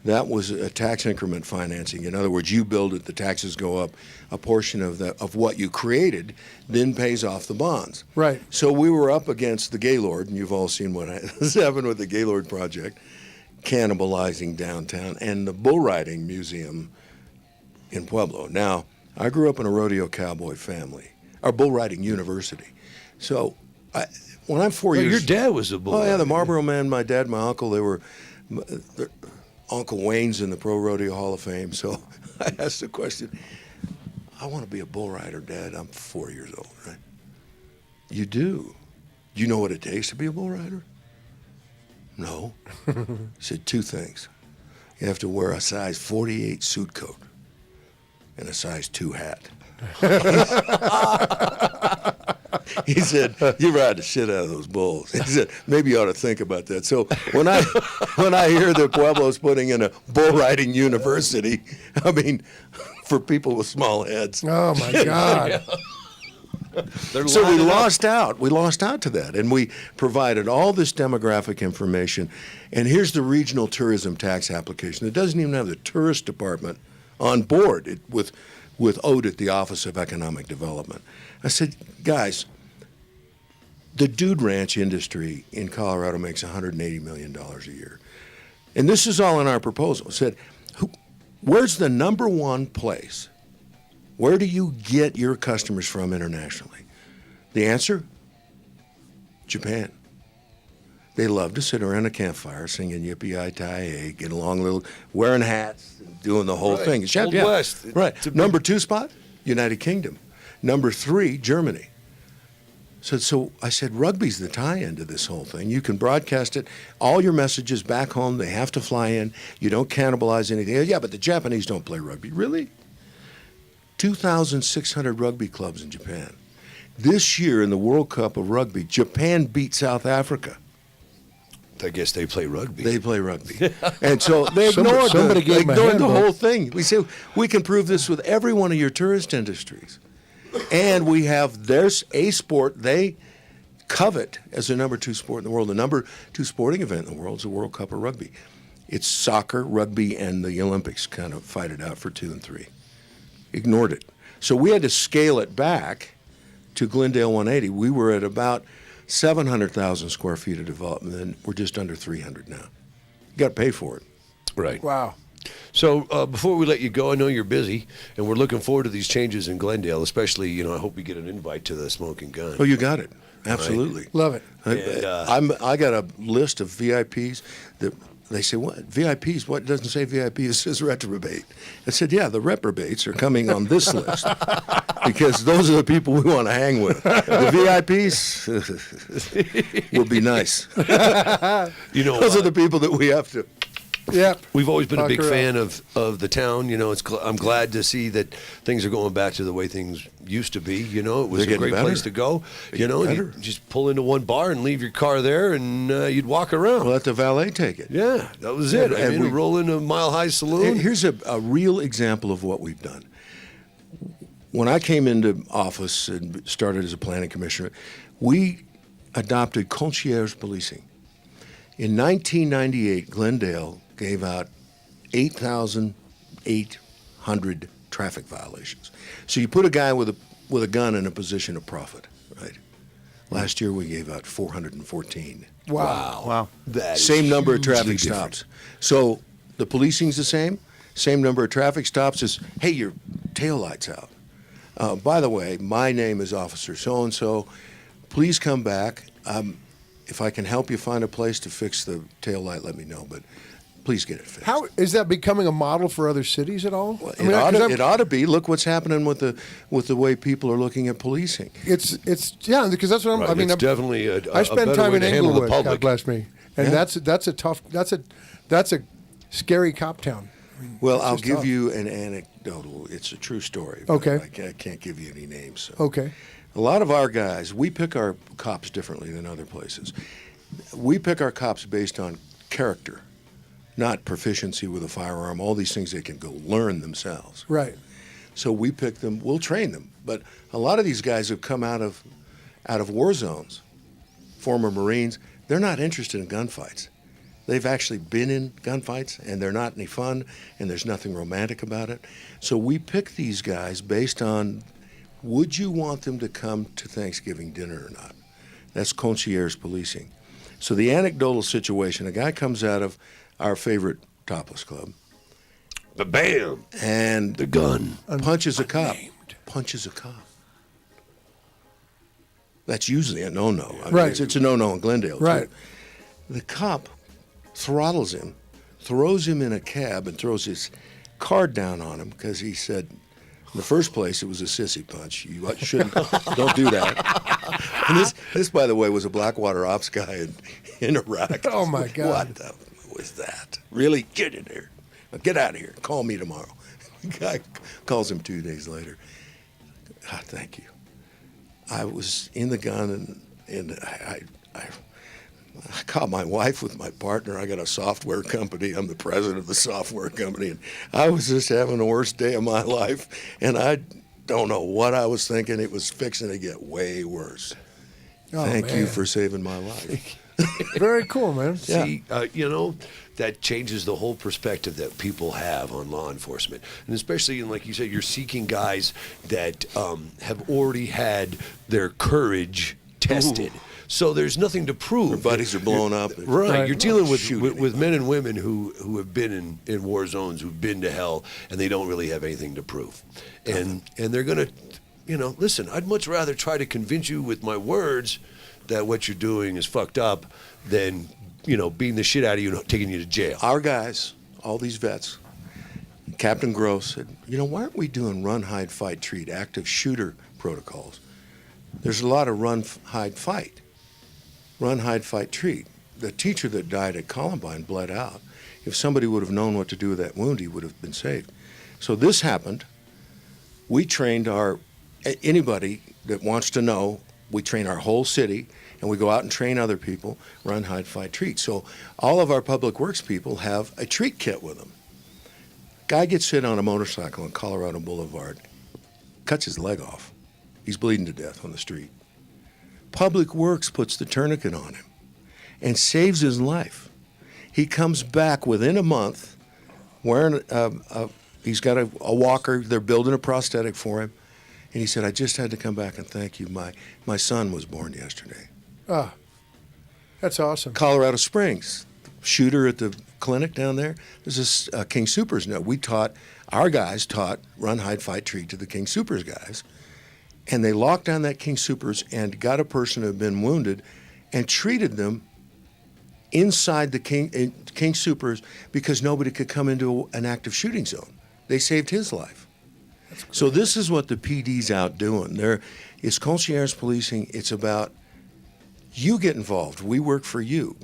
That was a tax increment financing. In other words, you build it, the taxes go up. A portion of what you created then pays off the bonds. Right. So we were up against the Gaylord, and you've all seen what has happened with the Gaylord project, cannibalizing downtown, and the bull riding museum in Pueblo. Now, I grew up in a rodeo cowboy family, or bull riding university. So when I'm 4 years... Your dad was a bull Oh, yeah, the rider. Marlboro Man, my dad, my uncle, they were... Uncle Wayne's in the Pro Rodeo Hall of Fame. So I asked the question, I want to be a bull rider, Dad. I'm 4 years old, right? You do? Do you know what it takes to be a bull rider? No. He said 2 things. You have to wear a size 48 suit coat and a size 2 hat. He said, "You ride the shit out of those bulls." He said, "Maybe you ought to think about that." So when I hear that Pueblo's putting in a bull riding university, I mean, for people with small heads. Oh my God. So we lost out. We lost out to that, and we provided all this demographic information. And here's the regional tourism tax application. It doesn't even have the tourist department on board with ODE, the Office of Economic Development. I said, guys, the dude ranch industry in Colorado makes $180 million a year. And this is all in our proposal. It said, where's the number one place? Where do you get your customers from internationally? The answer? Japan. They love to sit around a campfire singing Yippee-Yi-Ti-Hey, get along wearing hats, and doing the whole thing. Old West. Right. Number 2 spot, United Kingdom. Number 3, Germany. So I said, rugby's the tie-in to this whole thing. You can broadcast it. All your messages back home, they have to fly in. You don't cannibalize anything. Yeah, but the Japanese don't play rugby. Really? 2,600 rugby clubs in Japan. This year in the World Cup of Rugby, Japan beat South Africa. I guess they play rugby. They play rugby. And so they ignored, somebody they gave them a ignored the handbook. whole thing. We say, we can prove this with every one of your tourist industries. And we have, there's a sport they covet as the number 2 sport in the world. The number 2 sporting event in the world is the World Cup of Rugby. It's soccer, rugby, and the Olympics kind of fight it out for 2 and 3. Ignored it. So we had to scale it back to Glendale 180. We were at about 700,000 square feet of development, and we're just under 300 now. You got to pay for it. Right. Wow. So before we let you go, I know you're busy, and we're looking forward to these changes in Glendale, especially, I hope we get an invite to the Smoking Gun. Oh, you got it. Absolutely. Love it. And, I got a list of VIPs that they say, what? VIPs? What? It doesn't say VIP, it says reprobate. I said, yeah, the reprobates are coming on this list because those are the people we want to hang with. The VIPs will be nice. Those are the people that we have to. Yeah. We've always been a big Talk her fan of the town. I'm glad to see that things are going back to the way things used to be. It was They're a great getting place better. to go. They're getting You better. just pull into one bar and leave your car there, and you'd walk around. We'll let the valet take it. Yeah, that was it. And we roll into Mile High Saloon. Here's a real example of what we've done. When I came into office and started as a planning commissioner, we adopted concierge policing. In 1998, Glendale gave out 8,800 traffic violations. So you put a guy with a gun in a position of profit, right? Last year we gave out 414. Wow. That is Same number of hugely traffic different. stops. So the policing's the same. Same number of traffic stops as, hey, your tail light's out. By the way, my name is Officer So-and-so. Please come back. If I can help you find a place to fix the tail light, let me know. But please get it fixed. How is that becoming a model for other cities at all? Well, it ought to be. Look what's happening with the way people are looking at policing. It's because that's what I'm. Right, I mean, it's definitely a I spent better time way in to handle the Inglewood. God public. bless me. And Yeah. that's a scary cop town. I mean, Well, it's I'll just give tough. you an anecdotal. It's a true story. But Okay. I can't give you any names. So. Okay. A lot of our guys, we pick our cops differently than other places. We pick our cops based on character, not proficiency with a firearm, all these things they can go learn themselves. Right. So we pick them, we'll train them. But a lot of these guys have come out of war zones. former Marines, they're not interested in gunfights. They've actually been in gunfights, and they're not any fun, and there's nothing romantic about it. So we pick these guys based on, would you want them to come to Thanksgiving dinner or not? That's concierge policing. So the anecdotal situation, a guy comes out of our favorite topless club. The bam! And the gun. Punches a cop. Punches a cop. That's usually a no-no. I mean, Right. it's a no-no in Glendale, too. Right. The cop throttles him, throws him in a cab, and throws his card down on him because he said, in the first place, it was a sissy punch. You shouldn't, don't do that. And this, by the way, was a Blackwater ops guy in Iraq. Oh, my God. What the was that? Really? Get in here. Get out of here. Call me tomorrow. The guy calls him 2 days later. Ah, thank you. I was in the gun, and I caught my wife with my partner. I got a software company. I'm the president of the software company, and I was just having the worst day of my life, and I don't know what I was thinking. It was fixing to get way worse. Oh, Thank you man. for saving my life. Very cool, man. See, that changes the whole perspective that people have on law enforcement. And especially, like you said, you're seeking guys that have already had their courage tested. Ooh. So there's nothing to prove. Their buddies are blown up. Right. You're dealing with men and women who have been in war zones, who've been to hell, and they don't really have anything to prove. And they're going to, listen, I'd much rather try to convince you with my words that what you're doing is fucked up than, beating the shit out of you and taking you to jail. Our guys, all these vets, Captain Gross said, why aren't we doing run, hide, fight, treat, active shooter protocols? There's a lot of run, hide, fight. Run, hide, fight, treat. The teacher that died at Columbine bled out. If somebody would have known what to do with that wound, he would have been saved. So this happened. We trained anybody that wants to know, we train our whole city, and we go out and train other people, run, hide, fight, treat. So all of our public works people have a treat kit with them. Guy gets hit on a motorcycle on Colorado Boulevard, cuts his leg off. He's bleeding to death on the street. Public Works puts the tourniquet on him and saves his life. He comes back within a month wearing he's got a walker. They're building a prosthetic for him. And he said, I just had to come back and thank you. My son was born yesterday. Ah, that's awesome. Colorado Springs, shooter at the clinic down there. There's this King Soopers note. Our guys taught run, hide, fight, treat to the King Soopers guys. And they locked down that King Soopers and got a person who had been wounded and treated them inside the King Soopers because nobody could come into an active shooting zone. They saved his life. So this is what the PD's out doing. It's concierge policing. It's about you get involved. We work for you.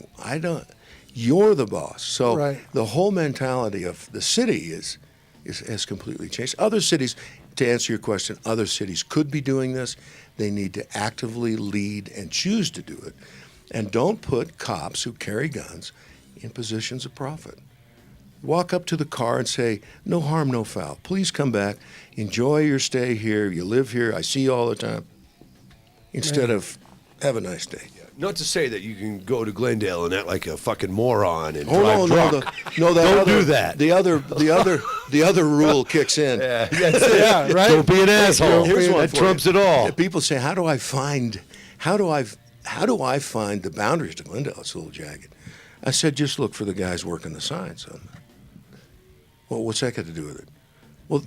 You're the boss. So the whole mentality of the city has completely changed. Other cities, to answer your question, other cities could be doing this. They need to actively lead and choose to do it. And don't put cops who carry guns in positions of profit. Walk up to the car and say, no harm, no foul. Please come back. Enjoy your stay here. You live here. I see you all the time. Instead of, have a nice day. Not to say that you can go to Glendale and act like a fucking moron and drive drunk. Don't do that. The other rule kicks in. Yeah, right. Don't be an asshole. Here's one that for trumps you. it all. Yeah, people say, how do I find the boundaries to Glendale? It's a little jagged. I said, just look for the guys working the signs. Well, what's that got to do with it? Well,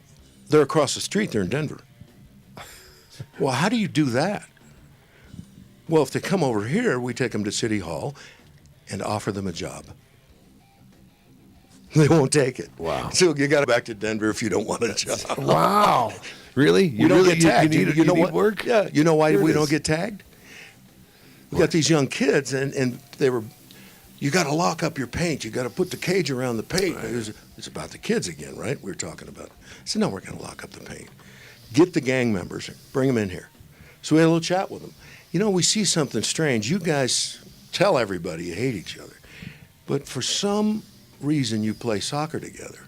they're across the street. They're in Denver. Well, how do you do that? Well, if they come over here, we take them to City Hall and offer them a job. They won't take it. Wow. So you got to go back to Denver if you don't want a job. Wow. Really? You don't get tagged. You know need what? work? Yeah. You know why Here we it don't is. get tagged? We got these young kids, and they were, you got to lock up your paint. You got to put the cage around the paint. Right. It's about the kids again, right? We were talking about it. I said, no, we're going to lock up the paint. Get the gang members, bring them in here. So we had a little chat with them. We see something strange. You guys tell everybody you hate each other. But for some reason, you play soccer together.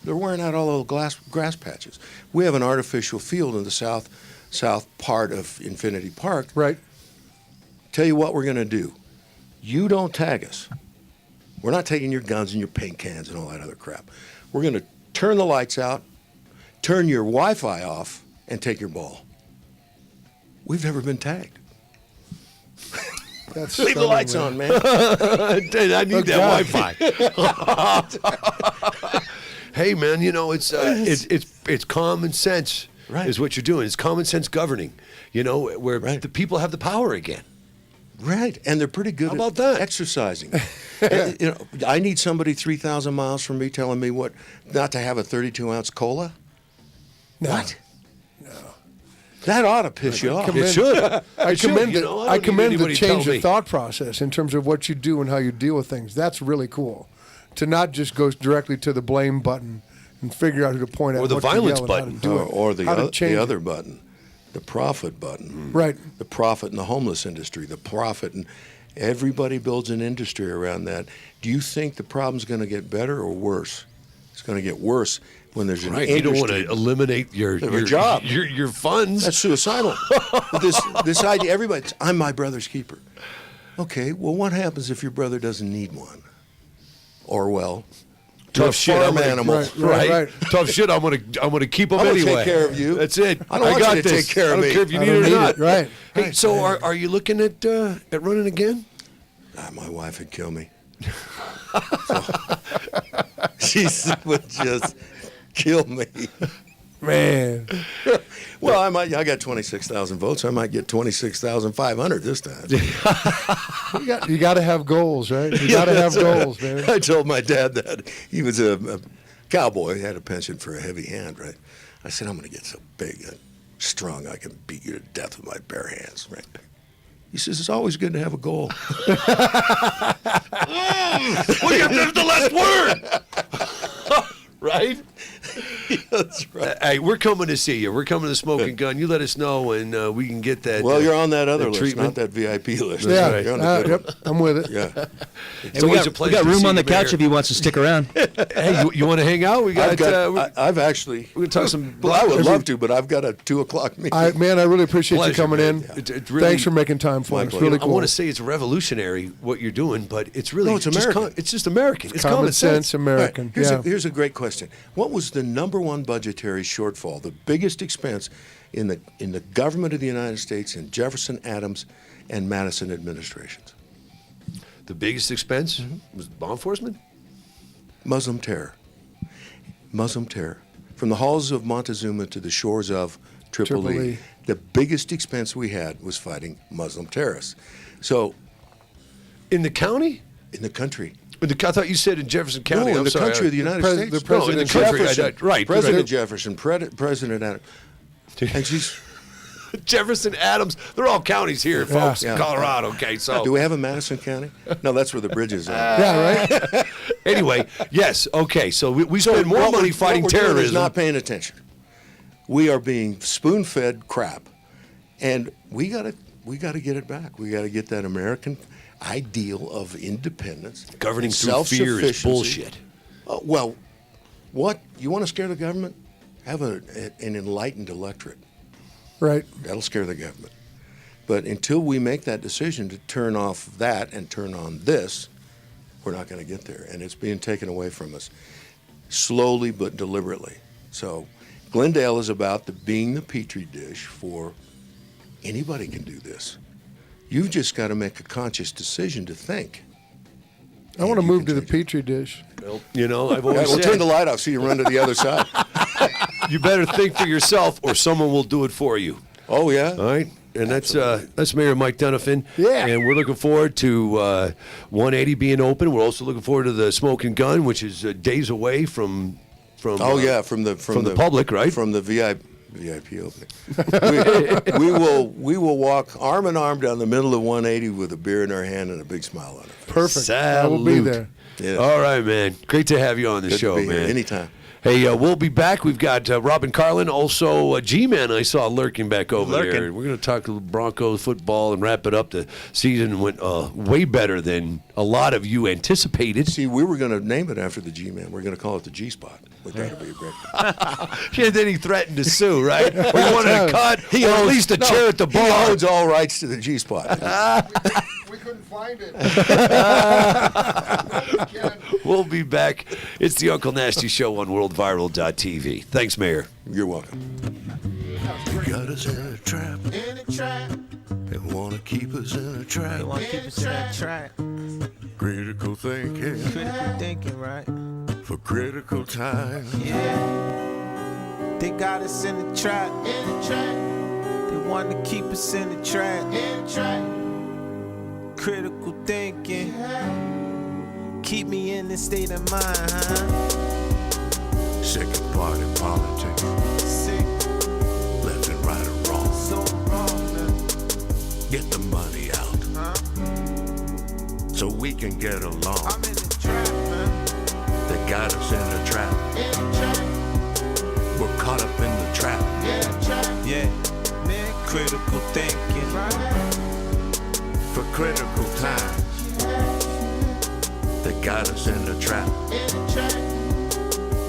They're wearing out all those grass patches. We have an artificial field in the south part of Infinity Park. Right. Tell you what we're going to do. You don't tag us. We're not taking your guns and your paint cans and all that other crap. We're going to turn the lights out, turn your Wi-Fi off, and take your ball. We've never been tagged. That's Leave the lights on, man. I need that Wi-Fi. Hey, man, you know, it's common sense is what you're doing. It's common sense governing, you know, where the people have the power again. Right, and they're pretty good about that? Exercising. And, you know, I need somebody 3,000 miles from me telling me what not to have a 32-ounce cola. No. What? No. That ought to piss you off. It should. I commend You know, I commend the anybody change tell of me. thought process in terms of what you do and how you deal with things. That's really cool. To not just go directly to the blame button and figure out who to point at, Or the what to violence yell and how to button. do it, Or how to change the other it. button, the profit button. Right. The profit in the homeless industry, the profit. And everybody builds an industry around that. Do you think the problem's going to get better or worse? It's going to get worse when there's an industry. You don't want to eliminate your job. your funds. That's suicidal. this idea, everybody's, I'm my brother's keeper. Okay, well, what happens if your brother doesn't need one? Or, well, you're a Tough shit. farm I'm gonna- animal. Right. Tough shit. I'm gonna keep them I'm gonna anyway. take care of you. That's it. I don't want got you to this. take care of I don't me. care if you I need don't it or need not. it. Right. Hey, Right. so are you looking at running again? My wife would kill me. She would just kill me. Man. Well, I got 26,000 votes. I might get 26,500 this time. You got to have goals, right? You got to have goals, man. I told my dad that. He was a cowboy. He had a penchant for a heavy hand, right? I said, I'm going to get so big and strong I can beat you to death with my bare hands, right? He says, it's always good to have a goal. Well, there's the last word. Right? That's right. Hey, we're coming to see you. We're coming to Smoking Gun. You let us know, and we can get that. Well, you're on that other list, treatment. not that VIP list. Yeah. You're on the good Yep. I'm with it. one. Yeah. It's always a we pleasure got to room see on the you, couch Mayor. if he wants to stick around. Hey, you want to hang out? We got. I've actually. we're gonna talk some. Well, I would love to, but I've got a 2:00 meeting. I really appreciate you Pleasure, coming man. in. It really- Thanks for making time for My us. pleasure. Really cool. I want to say it's revolutionary what you're doing, but it's really No, it's just American. it's just American. It's common sense American. Right. Yeah. Here's a great question. What was the number one budgetary shortfall, the biggest expense in the government of the United States in Jefferson, Adams, and Madison administrations? The biggest expense was law enforcement. Muslim terror. Muslim terror. From the halls of Montezuma to the shores of Tripoli, Tripoli. the biggest expense we had was fighting Muslim terrorists. So, In the county? in the country. I thought you said in Jefferson County. No, in I'm the sorry. country of the United pres- States. the president in the country. Jefferson, Right. President Jefferson, President Adams. And she's, Jefferson, Adams. They're all counties here, folks. Yeah. Colorado. Okay, so do we have a Madison County? No, that's where the bridges are. Yeah, right? anyway, yes. Okay, so we spend more what money we're- fighting what we're doing is terrorism. not paying attention. We are being spoon-fed crap, and we got to get it back. We got to get that American ideal of independence, Governing and through fear is self-sufficiency. bullshit. Well, what you want to scare the government? Have an enlightened electorate. Right. That'll scare the government. But until we make that decision to turn off that and turn on this, we're not going to get there. And it's being taken away from us slowly but deliberately. So Glendale is about being the petri dish for anybody can do this. You've just got to make a conscious decision to think. I want to you move can to the change it. Petri dish. Well, you know, I've Yeah, always we'll said turn the light off so you run to the other side. you better think for yourself, or someone will do it for you. Oh, yeah? All right. And that's Mayor Mike Dunafon. Yeah. And we're looking forward to 180 being open. We're also looking forward to the Smoking Gun, which is days away from Oh, yeah, from the public, right? From the VIP opening. we will walk arm in arm down the middle of 180 with a beer in our hand and a big smile on our face. Perfect. I will be Salute. there. Yeah. All right, man. Great to have you on the Good show, to be man. here anytime. Hey, we'll be back. We've got Robin Carlin, also G-Man I saw lurking back over there. We're going to talk Broncos football and wrap it up. The season went way better than a lot of you anticipated. See, we were going to name it after the G-Man. We're going to call it the G-Spot. But that'll be a great Yeah, then he threatened to sue, right? We wanted a cut, or at least a chair at the bar. He owns all rights to the G-Spot. We couldn't find it. We'll be back. It's the Uncle Nasty Show on WorldViral.tv. Thanks, Mayor. You're welcome. They got us in a trap. They want to keep us in a trap. They want to keep us in that trap. Critical thinking. Critical thinking, right? For critical time. Yeah. They got us in the trap. They want to keep us in the trap. Critical thinking. Keep me in this state of mind, huh? Second party politics. Sick. Left and right or wrong. So wrong, man. Get the money out. Huh? So we can get along. I'm in the trap, man. They got us in the trap. We're caught up in the trap. Yeah. Man, critical thinking. For critical time. They got us in the trap.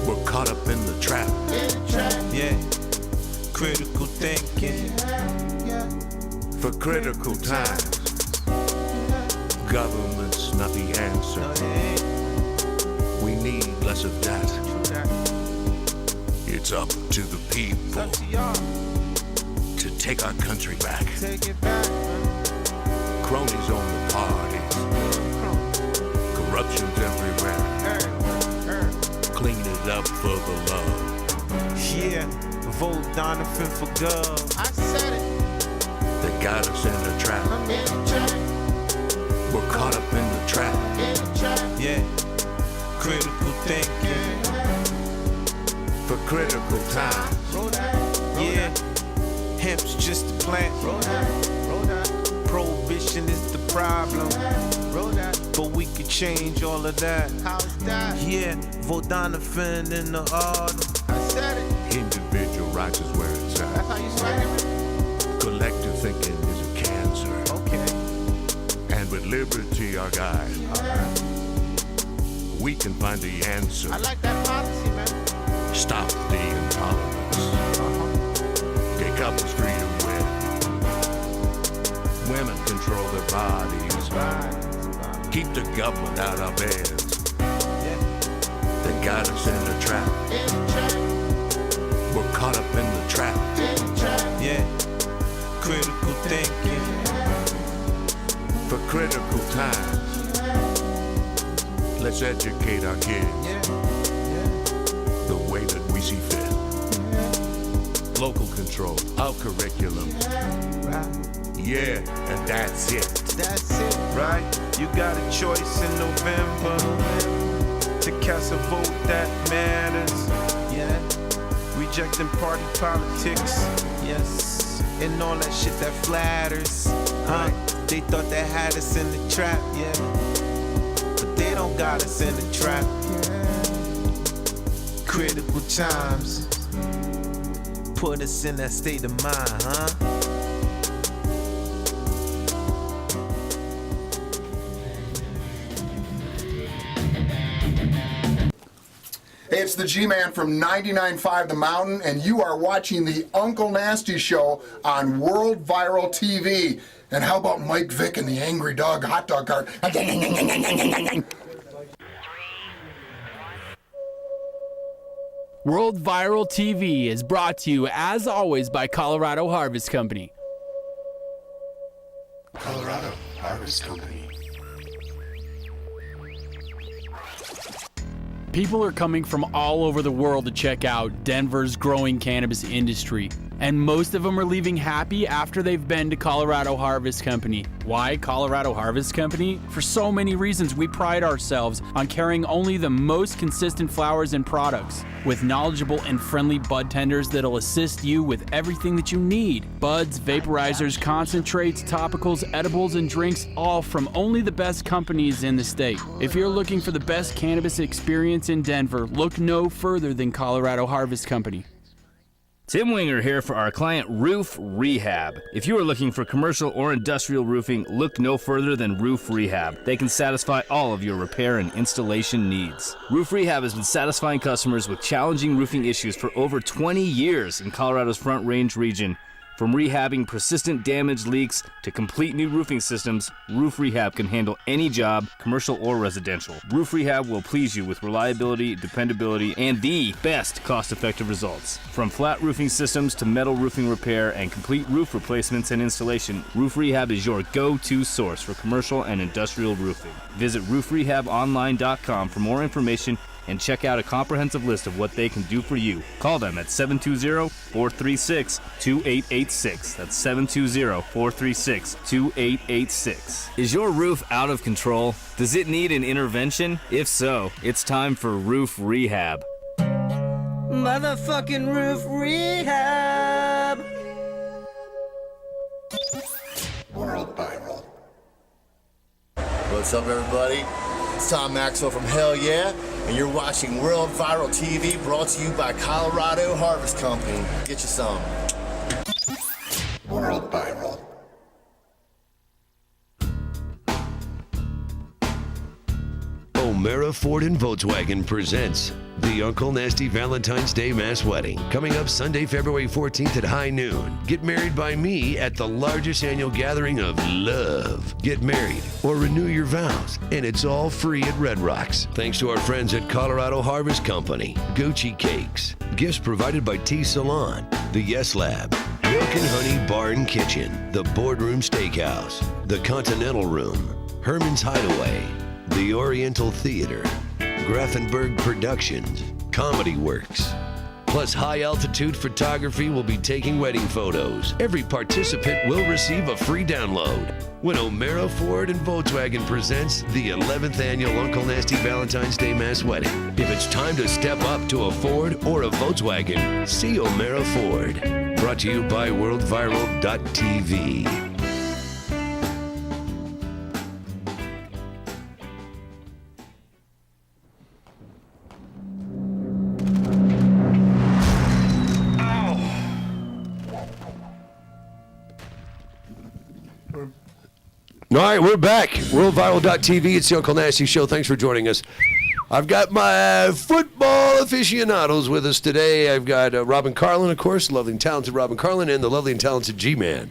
We're caught up in the trap. Yeah. Critical thinking. For critical times. Government's not the answer. No, they ain't. We need less of that. It's up to the It's people up to y'all. to take our country back. Take it back, man. Cronies on the parties. Corruption's everywhere. Clean it up for the love. Yeah, vote Dunafon for gov. I said it. They got us in the trap. I'm in the trap. We're caught up in the trap. Yeah, critical thinking. For critical time. Yeah, hemp's just a plant. Prohibition is the problem. But we could change all of that. How's that? Yeah, vote Dunafon in the autumn. I said it. Individual rights is where it's at. That's how you say it. Collective thinking is a cancer. Okay. And with liberty, our guide, we can find the answer. I like that policy, man. Stop the intolerance. Get couples free to win. Women control their bodies. Keep the government out of beds. They got us in the trap. We're caught up in the trap. Yeah, critical thinking. For critical times. Let's educate our kids the way that we see fit. Local control, our curriculum. Yeah, and that's it. That's it, right? You got a choice in November to cast a vote that matters. Yeah, rejecting party politics. Yes, and all that shit that flatters. Huh? They thought they had us in the trap, yeah, but they don't got us in the trap. Critical times put us in that state of mind, huh? Hey, it's the G-Man from 99.5 The Mountain, and you are watching the Uncle Nasty Show on World Viral TV. And how about Mike Vick and the Angry Dog hot dog cart? World Viral TV is brought to you, as always, by Colorado Harvest Company. Colorado Harvest Company. People are coming from all over the world to check out Denver's growing cannabis industry. and most of them are leaving happy after they've been to Colorado Harvest Company. Why Colorado Harvest Company? For so many reasons. We pride ourselves on carrying only the most consistent flowers and products, with knowledgeable and friendly bud tenders that'll assist you with everything that you need. Buds, vaporizers, concentrates, topicals, edibles, and drinks, all from only the best companies in the state. If you're looking for the best cannabis experience in Denver, look no further than Colorado Harvest Company. Tim Winger here for our client Roof Rehab. If you are looking for commercial or industrial roofing, look no further than Roof Rehab. They can satisfy all of your repair and installation needs. Roof Rehab has been satisfying customers with challenging roofing issues for over 20 years in Colorado's Front Range region. From rehabbing persistent damaged leaks to complete new roofing systems, Roof Rehab can handle any job, commercial or residential. Roof Rehab will please you with reliability, dependability, and the best cost-effective results. From flat roofing systems to metal roofing repair and complete roof replacements and installation, Roof Rehab is your go-to source for commercial and industrial roofing. Visit roofrehabonline.com for more information and check out a comprehensive list of what they can do for you. Call them at 720-436-2886. That's 720-436-2886. Is your roof out of control? Does it need an intervention? If so, it's time for Roof Rehab. Motherfucking Roof Rehab. World Viral. What's up, everybody? It's Tom Maxwell from Hell Yeah, and you're watching World Viral TV, brought to you by Colorado Harvest Company. Get you some. World Viral. O'Mara Ford and Volkswagen presents the Uncle Nasty Valentine's Day Mass Wedding, coming up Sunday, February 14th at high noon. Get married by me at the largest annual gathering of love. Get married or renew your vows, and it's all free at Red Rocks. Thanks to our friends at Colorado Harvest Company, Gucci Cakes, gifts provided by Tea Salon, the Yes Lab, Milk and Honey Bar and Kitchen, the Boardroom Steakhouse, the Continental Room, Herman's Hideaway, the Oriental Theater, Grafenberg Productions, Comedy Works. Plus, high-altitude photography will be taking wedding photos. Every participant will receive a free download when O'Mara Ford and Volkswagen presents the 11th annual Uncle Nasty Valentine's Day Mass Wedding. If it's time to step up to a Ford or a Volkswagen, see O'Mara Ford. Brought to you by WorldViral.tv. All right, we're back. WorldViral.tv. It's the Uncle Nasty Show. Thanks for joining us. I've got my football aficionados with us today. I've got Robin Carlin, of course, lovely and talented Robin Carlin, and the lovely and talented G-Man.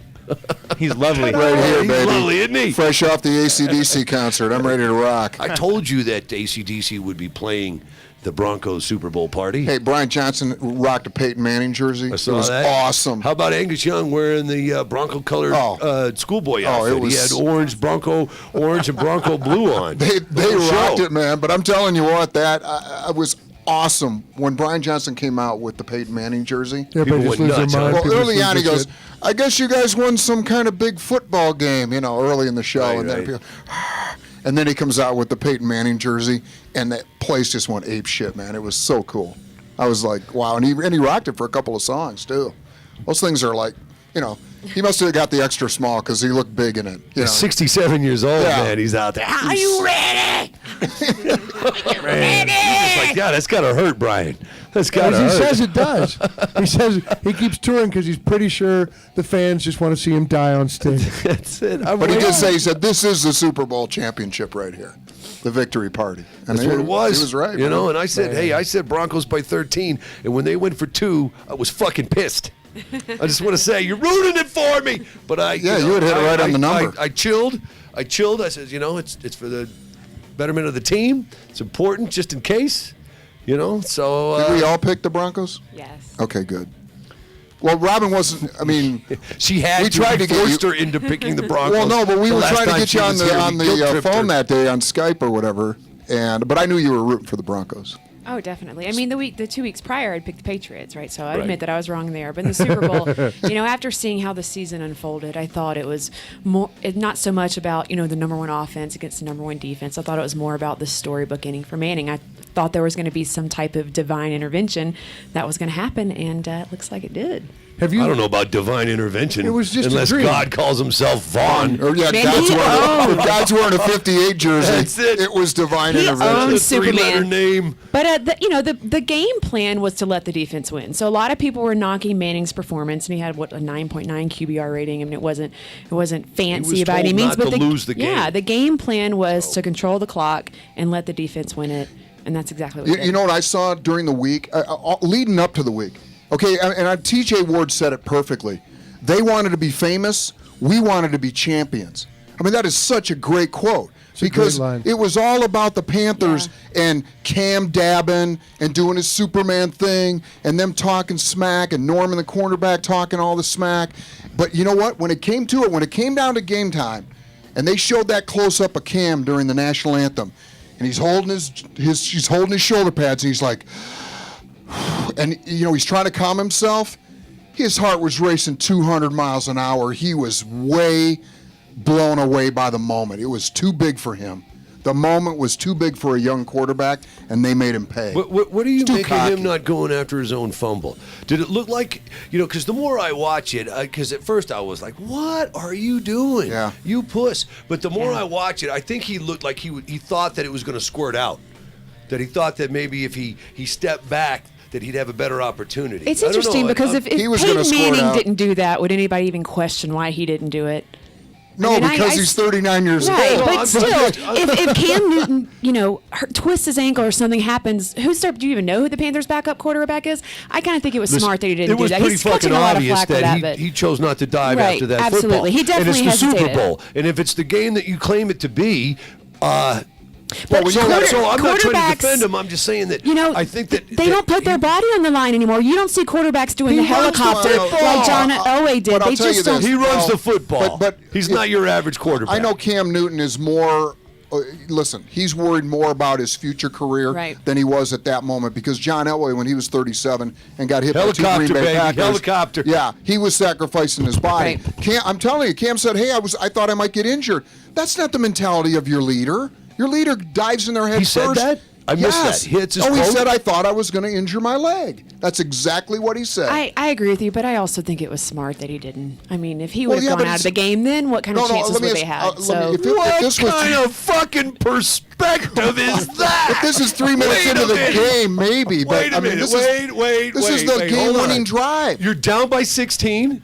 He's lovely. Right here, He's baby. lovely, isn't he? Fresh off the AC/DC concert. I'm ready to rock. I told you that AC/DC would be playing the Broncos Super Bowl party. Hey, Brian Johnson rocked a Peyton Manning jersey. I saw it was that. awesome. How about Angus Young wearing the Bronco-colored schoolboy outfit? It was... He had orange and Bronco blue on. They rocked it, man. But I'm telling you what, that I was awesome when Brian Johnson came out with the Peyton Manning jersey. Yeah, people went nuts. Well, early on, he goes, I guess you guys won some kind of big football game, early in the show. Right, and then right. people, and then he comes out with the Peyton Manning jersey, and that place just went ape shit, man. It was so cool. I was like, wow. And he rocked it for a couple of songs, too. Those things are like, he must have got the extra small because he looked big in it. He's 67 years old, Yeah. man. He's out there. Are you ready? Man, he's just like, yeah, that's got to hurt, Brian. That's got to hurt. He says it does. He says he keeps touring because he's pretty sure the fans just want to see him die on stage. That's it. But he did say, he said, this is the Super Bowl championship right here, the victory party. And That's what it was. He was right. And man. I said, I said Broncos by 13, and when they went for 2, I was fucking pissed. I just want to say, you're ruining it for me. But you would hit it right on the number. I chilled. I said, it's for the betterment of the team. It's important just in case, so. Did we all pick the Broncos? Yes. Okay, good. Well, Robin wasn't, she had we tried to forced her into picking the Broncos. Well, no, but we the were last trying to time get she you on was here. the We guilt-tripped phone her. that day on Skype or whatever, but I knew you were rooting for the Broncos. Oh, definitely. I mean, the 2 weeks prior, I'd picked the Patriots, right? So I admit that I was wrong there. But in the Super Bowl, after seeing how the season unfolded, I thought it was not so much about, the number one offense against the number one defense. I thought it was more about the storybook ending for Manning. I thought there was going to be some type of divine intervention that was going to happen, and it looks like it did. I don't know about divine intervention. It was just unless a dream. God calls himself Vaughn. Or God's wearing a 58 jersey. That's it. It was divine intervention. Owns Superman. Name. But the game plan was to let the defense win. So a lot of people were knocking Manning's performance, and he had a 9.9 QBR rating. I mean, it wasn't fancy by any means. But lose the game. Yeah, the game plan was to control the clock and let the defense win it, and that's exactly what he did. You know what I saw during the week, leading up to the week. Okay, and T.J. Ward said it perfectly. They wanted to be famous. We wanted to be champions. I mean, that is such a great quote. Because it was all about the Panthers and Cam dabbing and doing his Superman thing and them talking smack and Norman, the cornerback, talking all the smack. But you know what? When it came to it, when it came down to game time, and they showed that close-up of Cam during the national anthem, and he's holding he's holding his shoulder pads, and he's like, and he's trying to calm himself. His heart was racing 200 miles an hour. He was way blown away by the moment. It was too big for him. The moment was too big for a young quarterback, and they made him pay. What do you make of him not going after his own fumble? Did it look like, because the more I watch it, because at first I was like, what are you doing? Yeah. You puss. But the more I watch it, I think he looked like he thought that it was going to squirt out. That he thought that maybe if he stepped back, that he'd have a better opportunity. It's interesting because if Peyton Manning didn't do that, would anybody even question why he didn't do it? No, because he's 39 years old. Right, but still, if Cam Newton, twists his ankle or something happens, do you even know who the Panthers' backup quarterback is? I kind of think it was smart that he didn't do that. He's catching a lot of flack for that. He chose not to dive after that football. Absolutely. He definitely hesitated. And it's the Super Bowl. And if it's the game that you claim it to be, so I'm not trying to defend him. I'm just saying that I think that they don't put their body on the line anymore. You don't see quarterbacks doing the helicopter like John Elway did. They just don't. He runs the football, but he's not your average quarterback. I know Cam Newton is more. Listen, he's worried more about his future career than he was at that moment because John Elway, when he was 37 and got hit by 2 Green Bay Packers, helicopter. Yeah, he was sacrificing his body. Right. I'm telling you, Cam said, "Hey, I thought I might get injured." That's not the mentality of your leader. Your leader dives in their head first. He said that? I missed that. He hits his he said, I thought I was going to injure my leg. That's exactly what he said. I agree with you, but I also think it was smart that he didn't. I mean, if he would have gone out of the game, then what kind of chances would they have? What kind of fucking perspective is that? If this is 3 minutes into the game, maybe. Wait a minute. This is the game-winning drive. You're down by 16?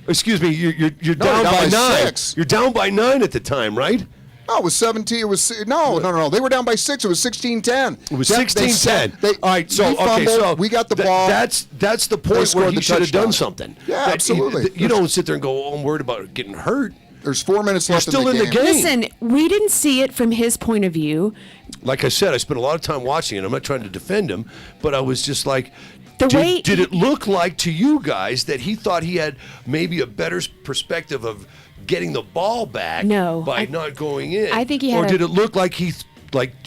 Excuse me, you're down by 9. 6. You're down by 9 at the time, right? No, it was 17. It was no. They were down by 6. It was 16-10. It was 16-10. All right, so we got the ball. That's the point where he should have done something. Yeah, absolutely. You don't sit there and go, "Oh, I'm worried about getting hurt." There's 4 minutes left still in the game. Listen, we didn't see it from his point of view. Like I said, I spent a lot of time watching it. I'm not trying to defend him, but I was just like, did it look like to you guys that he thought he had maybe a better perspective of getting the ball back by not going in? I think he had. Or did it look like he said?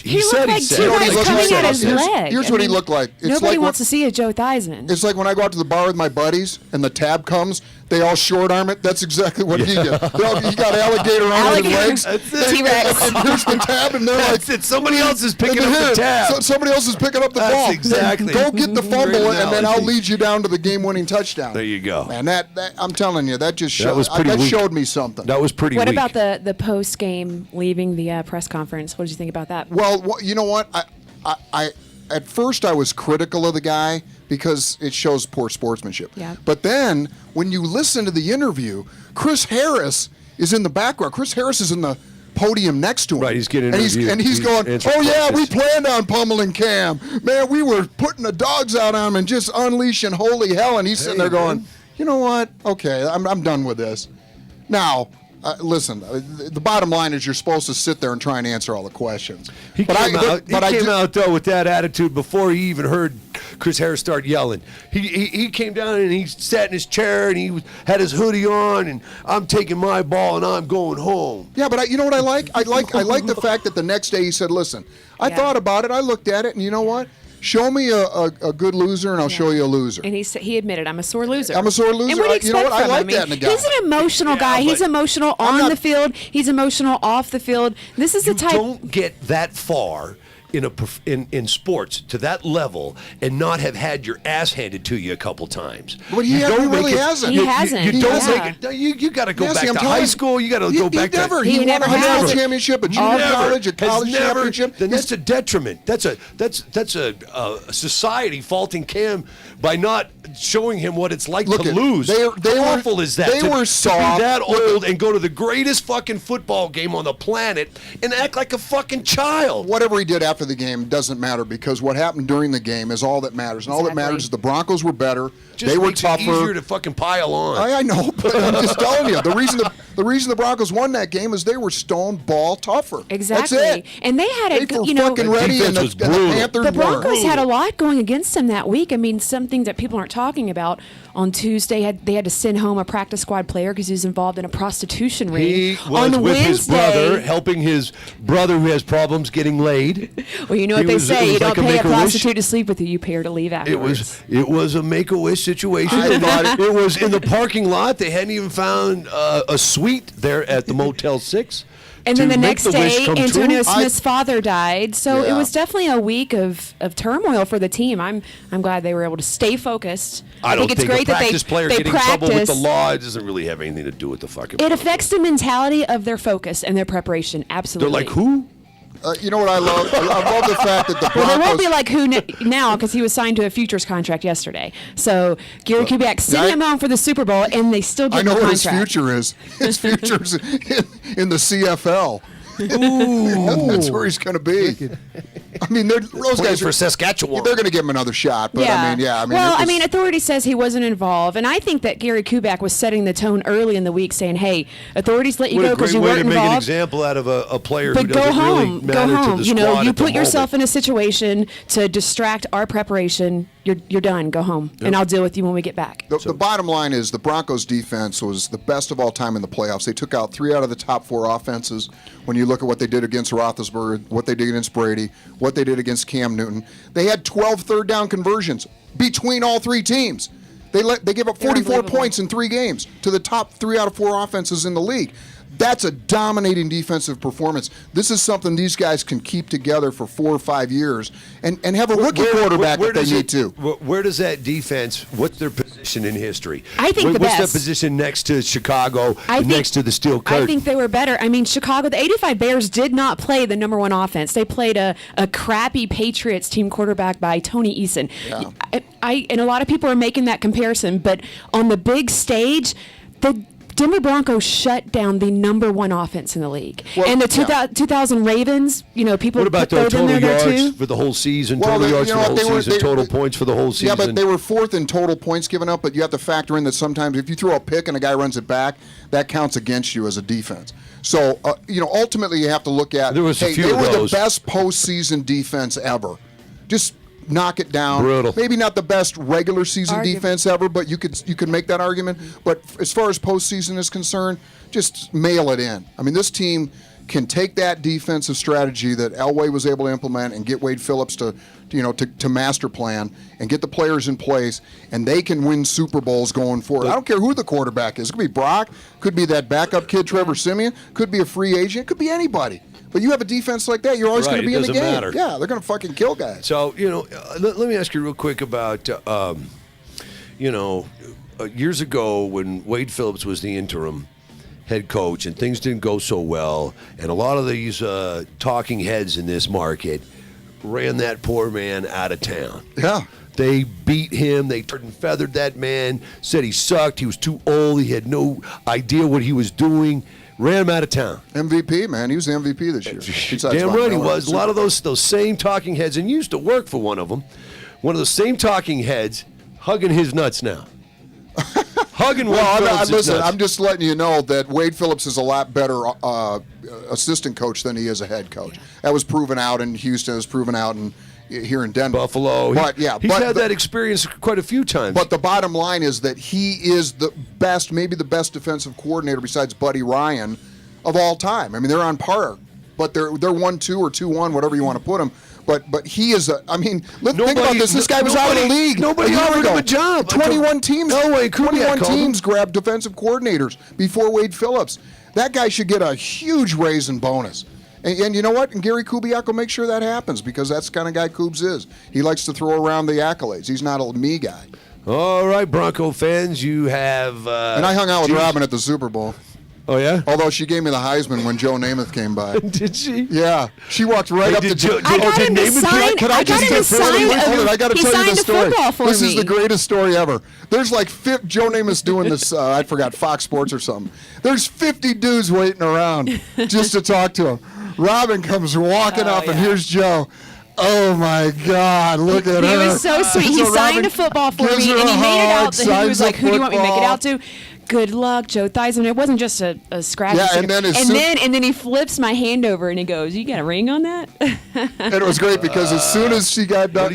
He looked like two guys coming at his leg. Here's what he looked like. Nobody wants to see a Joe Theismann. It's like when I go out to the bar with my buddies and the tab comes, they all short arm it. That's exactly what he did. He got alligator arms and legs. T-Rex. And here's the tab, and they're like, somebody else is picking up the tab. Somebody else is picking up the ball. Exactly. Go get the fumble, and then I'll lead you down to the game-winning touchdown. There you go. And that I'm telling you, that just showed me something. That was pretty weak. What about the post-game leaving the press conference? What did you think about that? Well, you know what? I at first I was critical of the guy because it shows poor sportsmanship. Yeah. But then when you listen to the interview, Chris Harris is in the background. Chris Harris is in the podium next to him. Right, he's getting interviewed. And he's going, "Oh yeah, we planned on pummeling Cam. Man, we were putting the dogs out on him and just unleashing holy hell." And he's sitting there going, "You know what? Okay, I'm done with this." Now, listen, the bottom line is you're supposed to sit there and try and answer all the questions. He came out, though, with that attitude before he even heard Chris Harris start yelling. He came down and he sat in his chair and he had his hoodie on and I'm taking my ball and I'm going home. Yeah, but you know what I like? I like the fact that the next day he said, "Listen, I thought about it. I looked at it, and you know what? Show me a good loser, and I'll show you a loser. And he admitted, I'm a sore loser. I'm a sore loser. And what do you expect You know what? I from like him? that in a guy. He's an emotional guy. He's emotional on the field. He's emotional off the field. This is the type. Don't get that far in sports to that level and not have had your ass handed to you a couple times. But he really hasn't. He hasn't. You don't make it. You got to go back to high school. You got to go back to. He won a high school championship, a junior college, a college championship. Then that's a detriment. That's a society faulting Cam by not showing him what it's like to lose. How awful is that? They were soft. To be that old and go to the greatest fucking football game on the planet and act like a fucking child. Whatever he did after the game doesn't matter, because what happened during the game is all that matters. And all that matters is the Broncos were better. Just they were makes tougher. It easier to fucking pile on. I know, but I'm just telling you, the reason the Broncos won that game is they were stone ball tougher. Exactly. That's it. And they had They were fucking ready, and the Panthers The Broncos weren't. had a lot going against them that week. I mean, something that people aren't talking about. On Tuesday, they had to send home a practice squad player because he was involved in a prostitution ring. He was on with Wednesday, his brother, helping his brother who has problems getting laid. Well, you know what they say: you don't pay a prostitute to sleep with you; you pay her to leave afterwards. It was a Make-A-Wish situation. It was in the parking lot. They hadn't even found a suite there at the Motel 6. And then the next day, Antonio Smith's father died. So it Yeah. was definitely a week of turmoil for the team. I'm glad they were able to stay focused. I don't think it's great a practice that player they getting in trouble with the practice. law, it doesn't really have anything to do with the fucking. It affects the mentality of their focus and their preparation. Absolutely. They're like, who? You know what I love? I love the fact that the Broncos. Well, they won't be like who now because he was signed to a futures contract yesterday. So Gary Kubiak sent him home for the Super Bowl, and they still get I know the what his contract. future is. His future's in the CFL. Ooh. That's where he's going to be. I mean, those guys for Saskatchewan. They're going to give him another shot. But Well, authority says he wasn't involved, and I think that Gary Kubiak was setting the tone early in the week, saying, "Hey, authorities let you go because you weren't What a great way to make an involved." example out of a player But who go doesn't home, really matter go home. to the You know, squad you at the put yourself moment. in a situation to distract our preparation. You're done. Go home, and I'll deal with you when we get back. The bottom line is the Broncos' defense was the best of all time in the playoffs. They took out 3 out of the top 4 offenses. When you look at what they did against Roethlisberger, what they did against Brady, what they did against Cam Newton, they had 12 third down conversions between all 3 teams. They gave up 44 points in 3 games to the top 3 out of 4 offenses in the league. That's a dominating defensive performance. This is something these guys can keep together for 4 or 5 years and have a rookie quarterback if they need to. Where does that defense, what's their position in history? I think the What's best. their position next to Chicago, next to the Steel Curtain? I think they were better. I mean, Chicago, the 85 Bears did not play the number 1 offense. They played a crappy Patriots team quarterback by Tony Eason. Yeah. And a lot of people are making that comparison, but on the big stage, the Denver Broncos shut down the number 1 offense in the league. And the 2000 Ravens, people What about put their those in total there yards too. for the whole season, Well, total yards you for know the what, whole they were- season, they- total points for the whole season? Yeah, but they were 4th in total points given up, but you have to factor in that sometimes if you throw a pick and a guy runs it back, that counts against you as a defense. So, ultimately you have to look at, There was a few they of were those. the best postseason defense ever. Just knock it down. Brutal. Maybe not the best regular season Argument. defense ever, but you could make that argument. But as far as postseason is concerned, just mail it in. I mean, this team can take that defensive strategy that Elway was able to implement and get Wade Phillips to master plan and get the players in place, and they can win Super Bowls going forward. I don't care who the quarterback is. It could be Brock, could be that backup kid Trevor Siemian, could be a free agent, could be anybody. But you have a defense like that, you're always going to be in the game. Matter. Yeah, they're going to fucking kill guys. So, let me ask you real quick about, years ago when Wade Phillips was the interim head coach and things didn't go so well, and a lot of these talking heads in this market ran that poor man out of town. Yeah. They beat him. They turned and feathered that man, said he sucked. He was too old. He had no idea what he was doing. Ran him out of town. MVP, man. He was the MVP this year. Besides Damn Von right he Miller. was. A lot of those same talking heads, and you used to work for one of them. One of those same talking heads hugging his nuts now. Hugging Wade Phillips' listen, nuts. I'm just letting you know that Wade Phillips is a lot better assistant coach than he is a head coach. That was proven out in Houston. It was proven out here in Denver. Buffalo. But, he's had that experience quite a few times. But the bottom line is that he is the best, maybe the best defensive coordinator besides Buddy Ryan of all time. I mean, they're on par, but they're 1-2 or 2-1, whatever you want to put them. But he is think about this. This guy was out of the league. Nobody offered him a job. 21 teams. No way. 21 teams grabbed defensive coordinators before Wade Phillips. That guy should get a huge raise and bonus. And you know what? And Gary Kubiak will make sure that happens because that's the kind of guy Kubes is. He likes to throw around the accolades. He's not a me guy. All right, Bronco fans, you have... and I hung out with Robin at the Super Bowl. Oh, yeah? Although she gave me the Heisman when Joe Namath came by. Did she? Yeah. She walked right up to Joe. I got him to sign. I got him to sign. I got to He tell you signed the a story. football for This me. is the greatest story ever. There's like Joe Namath's doing this, I forgot, Fox Sports or something. There's 50 dudes waiting around just to talk to him. Robin comes walking up, and here's Joe. Oh my God! Look at her. He was so sweet. He signed a football for me, and he made it out. He was like, "Who do you want me to make it out to?" Good luck, Joe Theismann. It wasn't just a scratch. Yeah, and then he flips my hand over and he goes, "You got a ring on that?" And it was great because as soon as he got done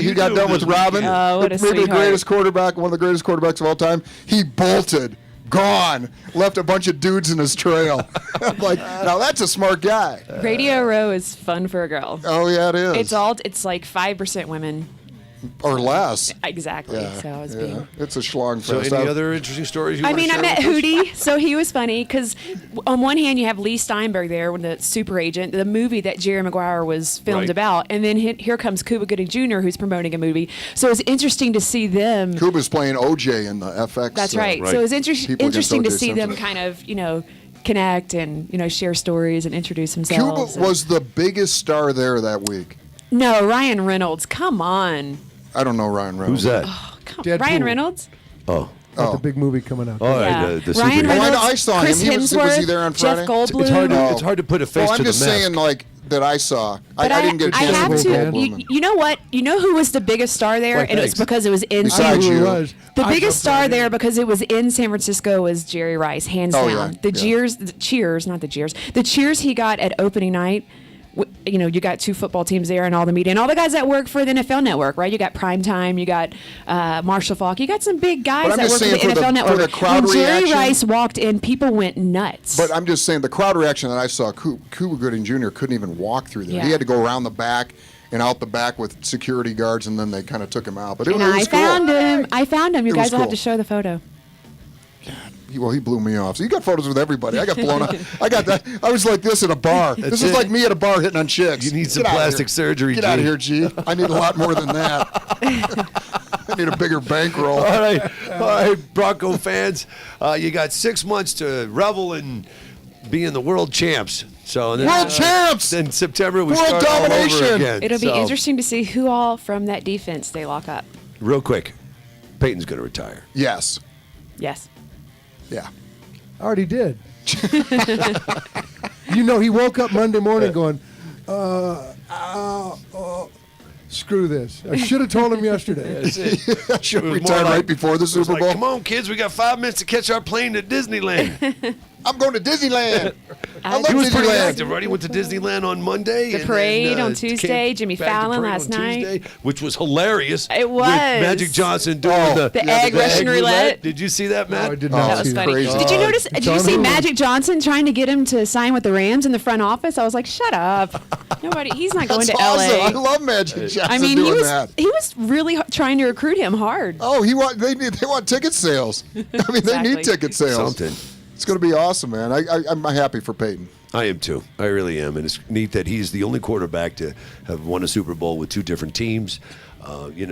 with Robin, what a maybe the greatest quarterback, one of the greatest quarterbacks of all time, he bolted. Gone, left a bunch of dudes in his trail. I'm like, now that's a smart guy. Radio Row is fun for a girl. Oh yeah, it is. It's like 5% women. Or less. Exactly. Yeah, So I was yeah. being. It's a schlong So fest. any other interesting stories you I want to mean, I share met with us? Hootie, so he was funny because on one hand you have Lee Steinberg there, when the super agent, the movie that Jerry Maguire was filmed Right. about, and then here comes Cuba Gooding Jr., who's promoting a movie. So it's interesting to see them. Cuba's playing OJ in the FX. That's right. So it was interesting to see them kind of, connect and share stories and introduce themselves. Cuba was the biggest star there that week. No, Ryan Reynolds. Come on. I don't know Ryan Reynolds. Who's that? Ryan Reynolds. Oh. Got the big movie coming out. All right, Yeah. the Ryan super- Reynolds, I saw him. Chris Was Hemsworth, he there on Jeff Friday? Goldblum. It's hard to put a face Well, to I'm just the mask. saying, like, that I saw. But I didn't get a I chance have to to. go Goldblum. You know what? You know who was the biggest star there, Well, and it was thanks. because it was in. Besides you. The biggest star there because it was in San Francisco was Jerry Rice, hands Oh, down. yeah, The yeah. cheers, not the jeers. The cheers he got at opening night. You got two football teams there and all the media and all the guys that work for the NFL Network, right? You got Primetime, you got Marshall Falk, you got some big guys But I'm that just work for the saying NFL for Network. the crowd when Jerry reaction- Rice walked in, people went nuts. But I'm just saying, the crowd reaction that I saw, Cuba Gooding Jr. couldn't even walk through there. Yeah. He had to go around the back and out the back with security guards, and then they kind of took him out. But it and was I cool. found him. I found him. You It guys was will have cool. to show the photo. Well, he blew me off. So you got photos with everybody. I got blown up. I got that. I was like this at a bar. This is it. like me at a bar hitting on chicks. You need some Get outta plastic here. surgery, Get out of G. here, G. I need a lot more than that. I need a bigger bankroll. All right, Bronco fans, you got 6 months to revel in being the world champs. So then, World champs! In September, we World start all over domination! again. It'll be So, interesting to see who all from that defense they lock up. Real quick, Peyton's going to retire. Yes. Yes. Yeah. I already did. He woke up Monday morning going, screw this. I should have told him yesterday. That's it. I should It was retire more like- right before the It was Super like, Bowl. come on, kids, we got 5 minutes to catch our plane to Disneyland. I'm going to Disneyland. I love He was pretty Disneyland. active, right? He went to Disneyland on Monday. The and parade then, on Tuesday, came Jimmy back to Fallon parade last on night. Tuesday, which was hilarious. It was. With Magic Johnson doing Oh, The egg Russian roulette. Did you see that, Matt? I did Oh, not That see was it. funny. crazy. Did you notice? It's Did you on see Hulu. Magic Johnson trying to get him to sign with the Rams in the front office? I was like, shut up. Nobody. He's not going That's to awesome. I LA. love Magic Johnson I mean, doing that. he was really trying to recruit him hard. Oh, they want ticket sales. I mean, they Exactly. need ticket sales. Something. It's going to be awesome, man. I'm happy for Peyton. I am too. I really am. And it's neat that he's the only quarterback to have won a Super Bowl with 2 different teams. He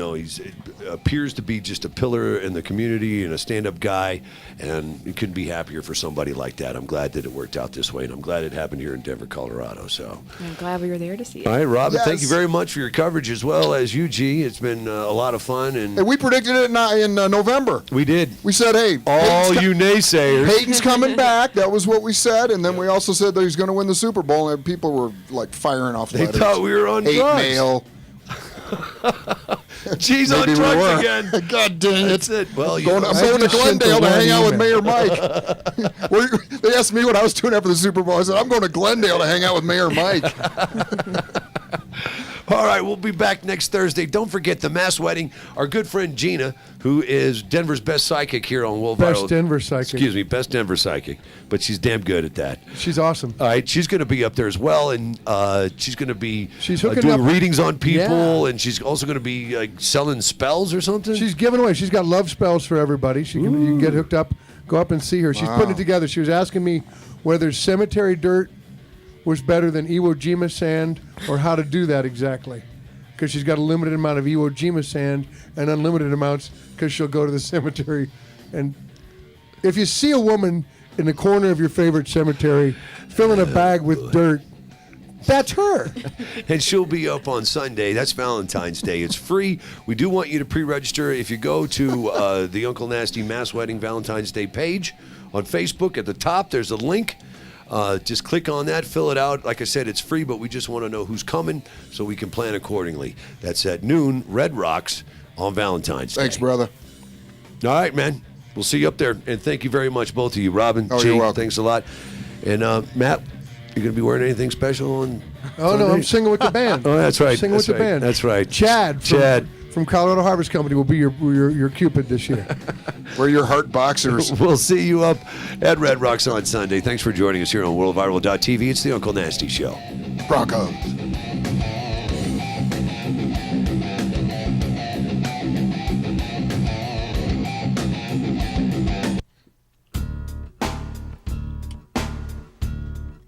appears to be just a pillar in the community and a stand-up guy, and you couldn't be happier for somebody like that. I'm glad that it worked out this way, and I'm glad it happened here in Denver, Colorado. So, I'm glad we were there to see it. all right, Robin, Yes. thank you very much for your coverage as well as you, G. It's been a lot of fun, and And we predicted it in November. we did. We said, hey, All you naysayers. Peyton's coming back. That was what we said. And then we also said that he's going to win the Super Bowl. And people were like firing off They letters. thought we were on 8 drugs. mail. G's on Maybe we drugs were. again. God dang it. That's it. Well, I'm going to just sent Glendale the to hang one out with Mayor email. Mike. They asked me what I was doing after the Super Bowl. I said, I'm going to Glendale to hang out with Mayor Mike. All right, we'll be back next Thursday. Don't forget the mass wedding. Our good friend Gina, who is Denver's best psychic here on World Viral. Best Denver psychic. Excuse me, best Denver psychic. But she's damn good at that. She's awesome. All right, she's going to be up there as well, and she's going to be hooking doing up readings on people, Yeah. and she's also going to be selling spells or something. She's giving away. She's got love spells for everybody. You can get hooked up, go up and see her. She's putting it together. She was asking me whether cemetery dirt was better than Iwo Jima sand or how to do that exactly. Because she's got a limited amount of Iwo Jima sand and unlimited amounts because she'll go to the cemetery. And if you see a woman in the corner of your favorite cemetery filling a bag with dirt, that's her. And she'll be up on Sunday. That's Valentine's Day. It's free. We do want you to pre-register. If you go to the Uncle Nasty Mass Wedding Valentine's Day page on Facebook, at the top there's a link. Just click on that, fill it out. Like I said, it's free, but we just want to know who's coming so we can plan accordingly. That's at noon, Red Rocks on Valentine's Day. Thanks, brother. All right, man. We'll see you up there. And thank you very much, both of you. Robin, Oh, G, you're welcome. thanks a lot. And Matt, you going to be wearing anything special on Oh, no, I'm singing with the band. Oh, that's right. Singing That's with the right. band. That's right. Chad. Chad. From Colorado Harvest Company will be your Cupid this year. Wear your heart boxers. We'll see you up at Red Rocks on Sunday. Thanks for joining us here on WorldViral.tv. It's the Uncle Nasty Show. Broncos.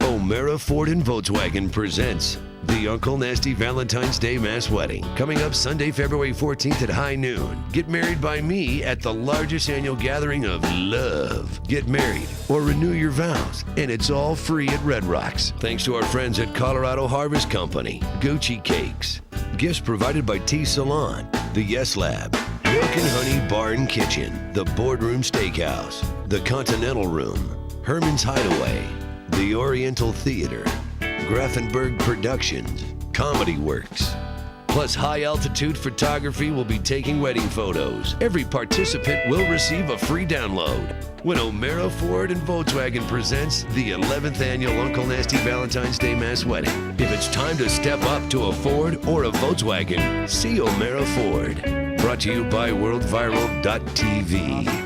O'Mara Ford and Volkswagen presents the Uncle Nasty Valentine's Day Mass Wedding, coming up Sunday, February 14th at high noon. Get married by me at the largest annual gathering of love. Get married or renew your vows, and it's all free at Red Rocks. Thanks to our friends at Colorado Harvest Company, Gucci Cakes, gifts provided by Tea Salon, the Yes Lab, Milk and Honey Bar and Kitchen, the Boardroom Steakhouse, the Continental Room, Herman's Hideaway, the Oriental Theater, Grafenberg Productions, Comedy Works. Plus, high-altitude photography will be taking wedding photos. Every participant will receive a free download when O'Mara Ford and Volkswagen presents the 11th annual Uncle Nasty Valentine's Day Mass Wedding. If it's time to step up to a Ford or a Volkswagen, see O'Mara Ford. Brought to you by WorldViral.tv.